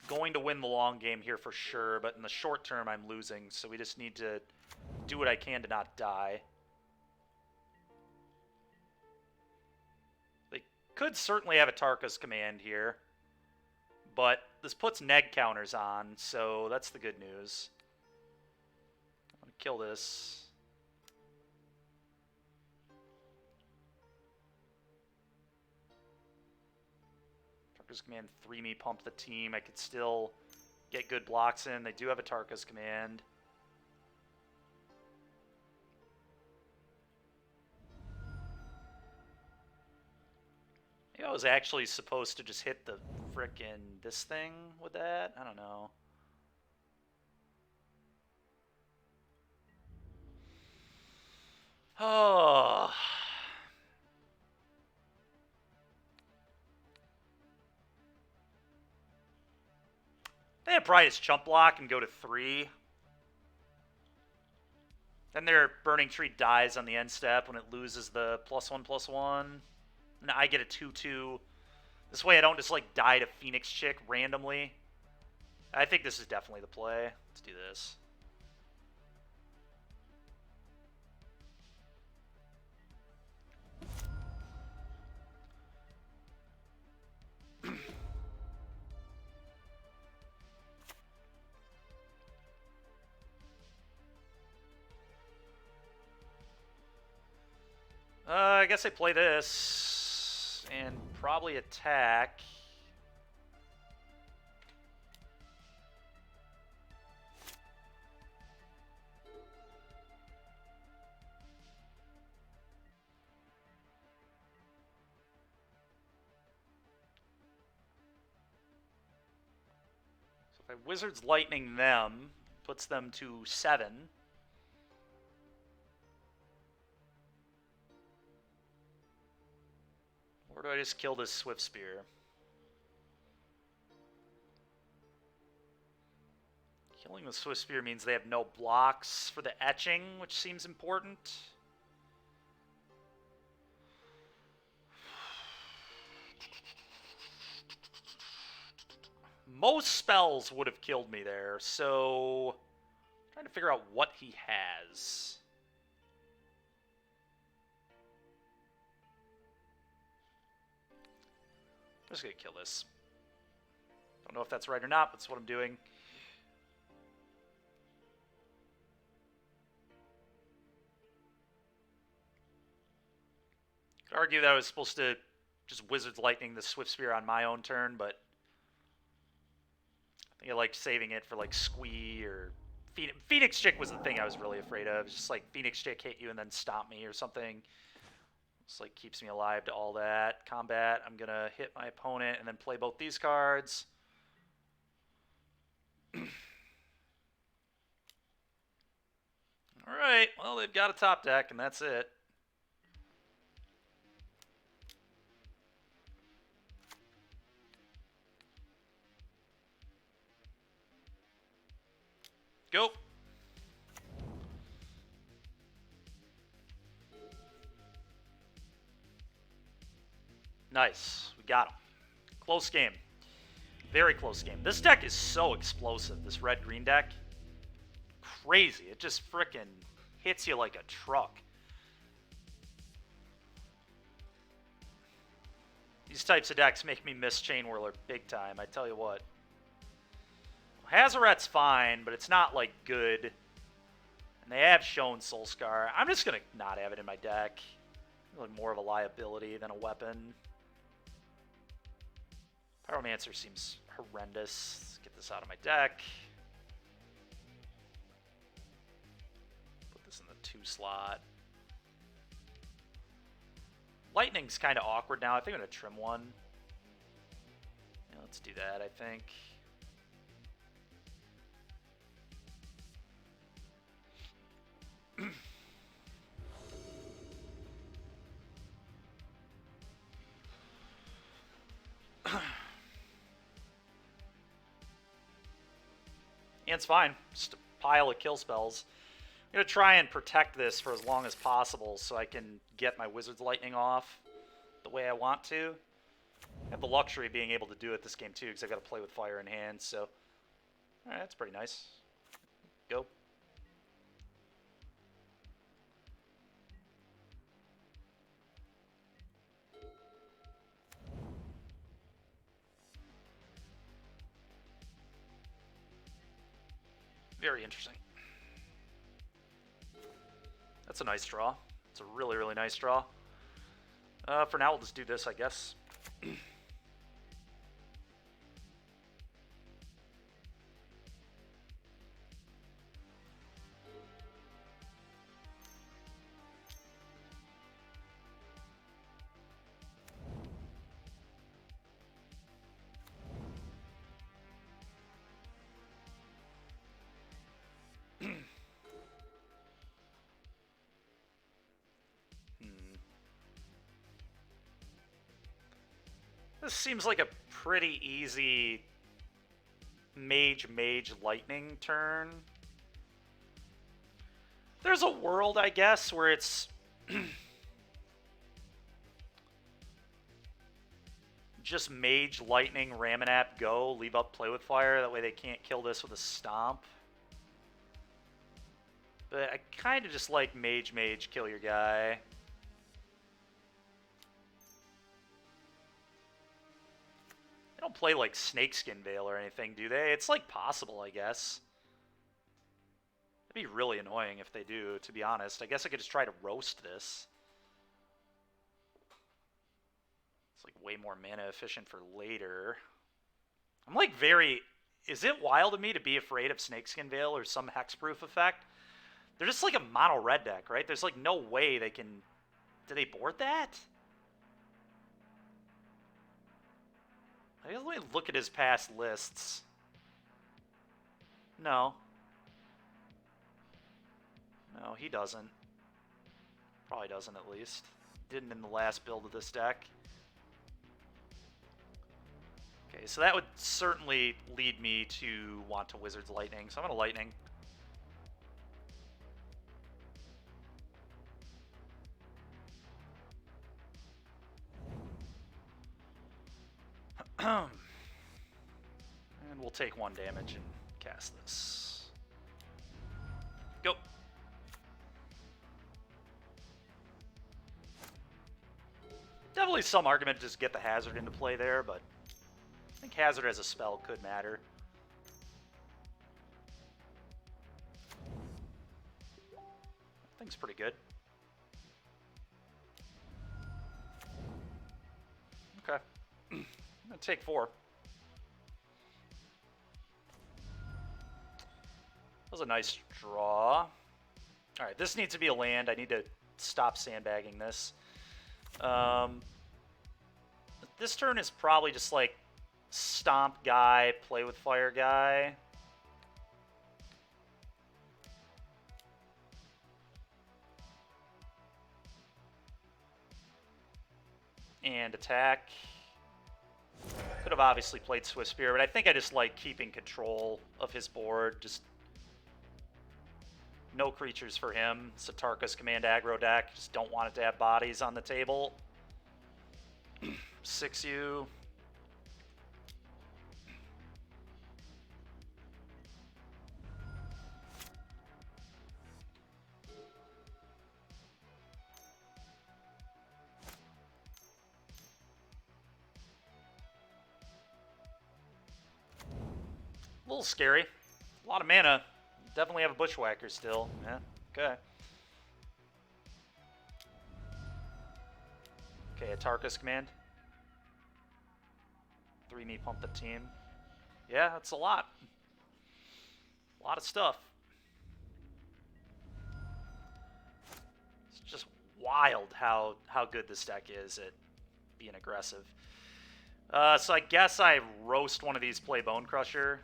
going to win the long game here for sure, but in the short term I'm losing, so we just need to do what I can to not die. They could certainly have Atarka's command here, but this puts neg counters on, so that's the good news. I'm going to kill this. Atarka's command 3-me pump the team. I could still get good blocks in. They do have Atarka's command. Maybe I was actually supposed to just hit the frickin' this thing with that? I don't know. Oh. They have probably just chump block and go to 3. Then their Burning Tree dies on the end step when it loses the +1/+1. And I get a 2/2. This way I don't just, like, die to Phoenix Chick randomly. I think this is definitely the play. Let's do this. I guess I play this and probably attack. So if I Wizards Lightning them, puts them to 7. do I just kill this Swift Spear? Killing the Swift Spear means they have no blocks for the etching, which seems important. Most spells would have killed me there, so I'm trying to figure out what he has. I'm just gonna kill this. Don't know if that's right or not, but that's what I'm doing. Could argue that I was supposed to just Wizard's Lightning the Swift Spear on my own turn, but I think I like saving it for like Squee or Phoenix Chick was the thing I was really afraid of. It's just like Phoenix Chick hit you and then stomp me or something. It's like keeps me alive to all that. Combat, I'm gonna hit my opponent and then play both these cards. Alright, well they've got a top deck and that's it. Go. Nice. We got him. Close game. Very close game. This deck is so explosive, this red-green deck. Crazy. It just frickin' hits you like a truck. These types of decks make me miss Chain Whirler big time, I tell you what. Hazoret's fine, but it's not, like, good. And they have shown Soulscar. I'm just going to not have it in my deck. Like more of a liability than a weapon. Pyromancer seems horrendous. Let's get this out of my deck. Put this in the 2 slot. Lightning's kind of awkward now. I think I'm going to trim one. Yeah, let's do that, I think. And it's fine. Just a pile of kill spells. I'm going to try and protect this for as long as possible so I can get my Wizard's Lightning off the way I want to. I have the luxury of being able to do it this game too because I've got to play with fire in hand, so... Alright, that's pretty nice. Go. Very interesting. That's a nice draw. It's a really, really nice draw. For now, we'll just do this, I guess. This seems like a pretty easy Mage Lightning turn. There's a world, I guess, where it's just Mage Lightning, Ramanap, go, leave up, play with fire. That way they can't kill this with a stomp. But I kind of just like Mage, kill your guy. They don't play like Snakeskin Veil or anything, do they? It's like possible, I guess. It'd be really annoying if they do, to be honest. I guess I could just try to roast this. It's like way more mana efficient for later. I'm like very... Is it wild of me to be afraid of Snakeskin Veil or some hexproof effect? They're just like a mono red deck, right? There's like no way they can... Do they board that? Let me look at his past lists. No. No, he doesn't. Probably doesn't, at least. Didn't in the last build of this deck. Okay, so that would certainly lead me to want to Wizard's Lightning, so I'm going to Lightning. And we'll take 1 damage and cast this. Go. Definitely some argument to just get the Hazard into play there, but I think Hazard as a spell could matter. I think it's pretty good. Okay. I'm going to take 4. That was a nice draw. Alright, this needs to be a land. I need to stop sandbagging this. This turn is probably just like stomp guy, play with fire guy. And attack. Could have obviously played Swift Spear, but I think I just like keeping control of his board. Just no creatures for him. It's Atarka's command aggro deck. Just don't want it to have bodies on the table. 6U. A little scary. A lot of mana. Definitely have a Bushwhacker still. Yeah, okay. Okay, Atarka's command. 3-me pump the team. Yeah, that's a lot. A lot of stuff. It's just wild how good this deck is at being aggressive. So I guess I roast one of these, play Bone Crusher.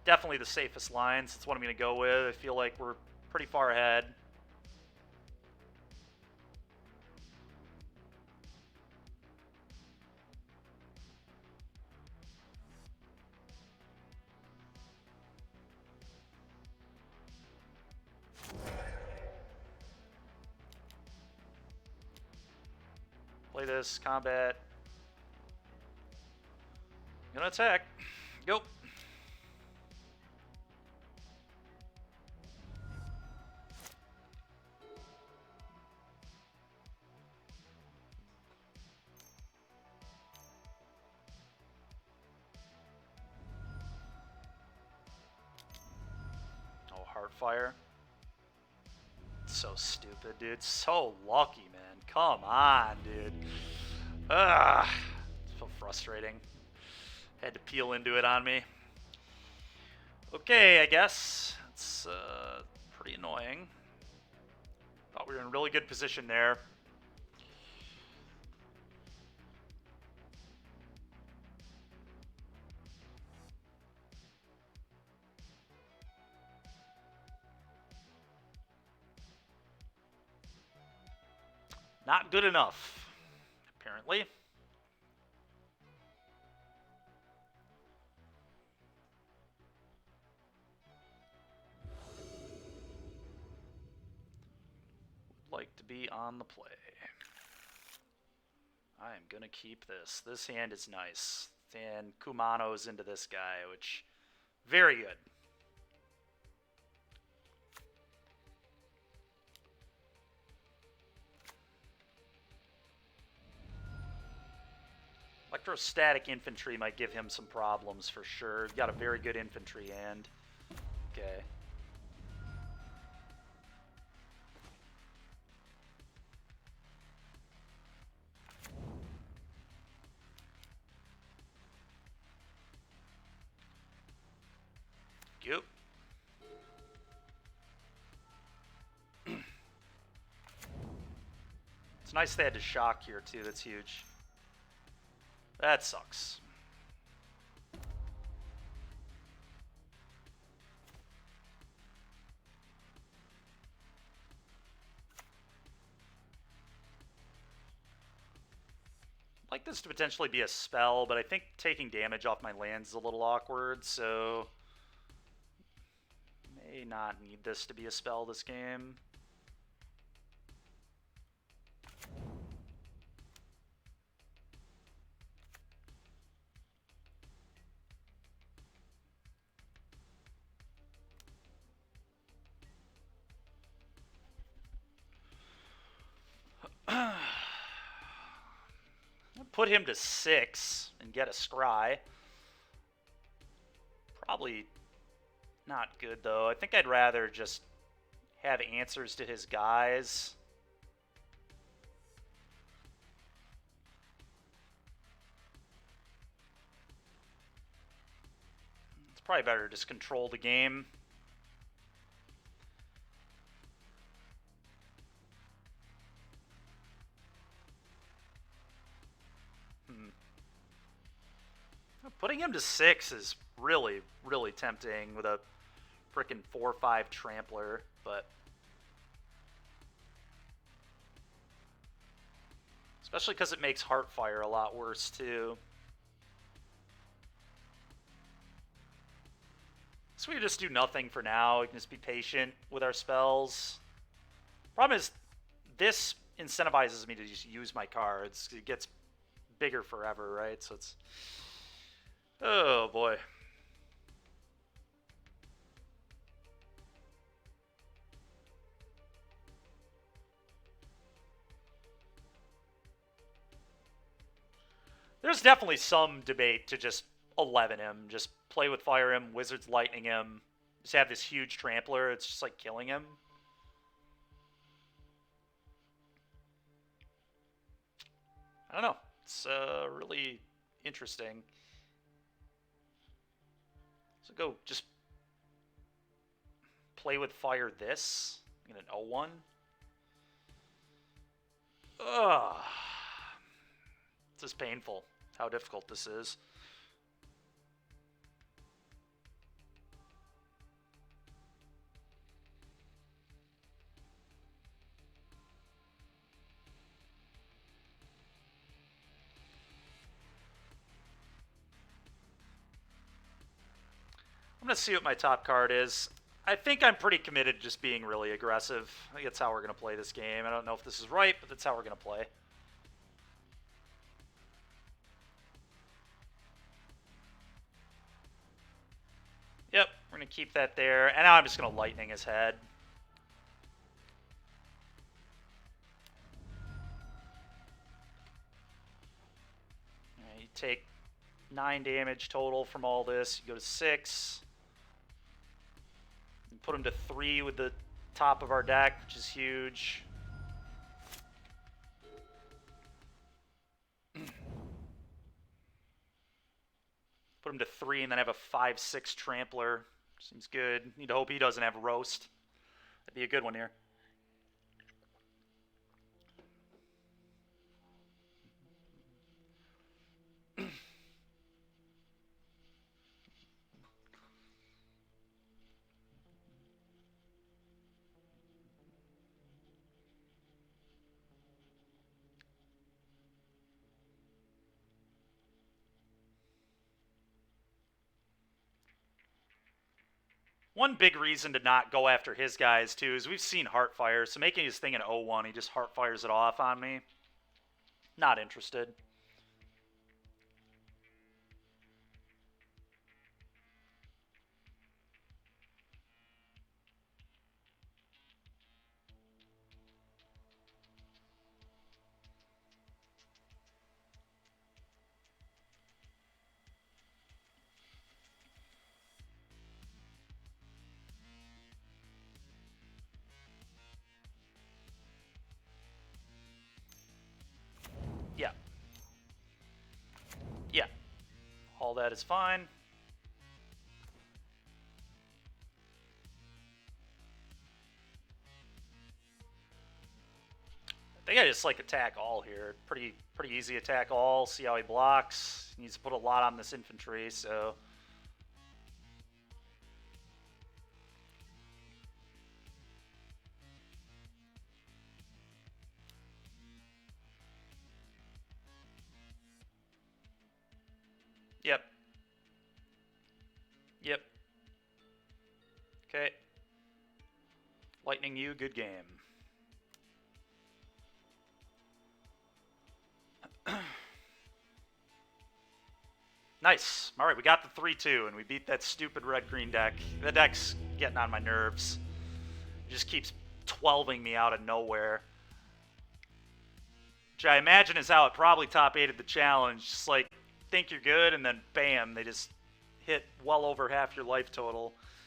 Definitely the safest lines. That's what I'm going to go with. I feel like we're pretty far ahead. Play this, combat. Gonna attack. Go. Oh, Heartfire. So stupid, dude. So lucky, man. Come on, dude. Ugh. So frustrating. Had to peel into it on me. Okay, I guess. It's pretty annoying. Thought we were in a really good position there. Not good enough, apparently. Would like to be on the play. I am going to keep this. This hand is nice. And Kumano's into this guy, which, very good. Electrostatic infantry might give him some problems for sure. He's got a very good infantry hand. Okay. Yep. It's nice they had to shock here too. That's huge. That sucks. like this to potentially be a spell, but I think taking damage off my lands is a little awkward, so may not need this to be a spell this game. Put him to 6 and get a scry. Probably not good, though. I think I'd rather just have answers to his guys. It's probably better to just control the game. Putting him to 6 is really, really tempting with a frickin' 4/5 trampler, but especially because it makes Heartfire a lot worse too. So we just do nothing for now. We can just be patient with our spells. Problem is, this incentivizes me to just use my cards. It gets bigger forever, right? So it's... oh, boy. There's definitely some debate to just 11 him. Just play with Fire him, Wizards Lightning him. Just have this huge trampler. It's just like killing him. I don't know. It's really interesting. So go just play with Fire this. Get an 0-1. Ugh. This is painful, how difficult this is. I'm going to see what my top card is. I think I'm pretty committed to just being really aggressive. I think that's how we're going to play this game. I don't know if this is right, but that's how we're going to play. Yep, we're going to keep that there. And now I'm just going to Lightning his head. Right, you take 9 damage total from all this. You go to 6. You put him to 3 with the top of our deck, which is huge. Put him to 3 and then have a 5/6 trampler. Seems good. Need to hope he doesn't have roast. That'd be a good one here. One big reason to not go after his guys, too, is we've seen Heartfire, so making his thing an 0-1, he just Heartfires it off on me. Not interested. Yeah. Yeah. All that is fine. I think I just like attack all here. Pretty easy attack all. See how he blocks. He needs to put a lot on this infantry, so... Yep. Okay. Lightning you, good game. Nice. All right, we got the 3-2, and we beat that stupid red-green deck. The deck's getting on my nerves. It just keeps 12ing me out of nowhere. Which I imagine is how it probably top 8'd the challenge. Just like, think you're good, and then bam, they just hit well over half your life total.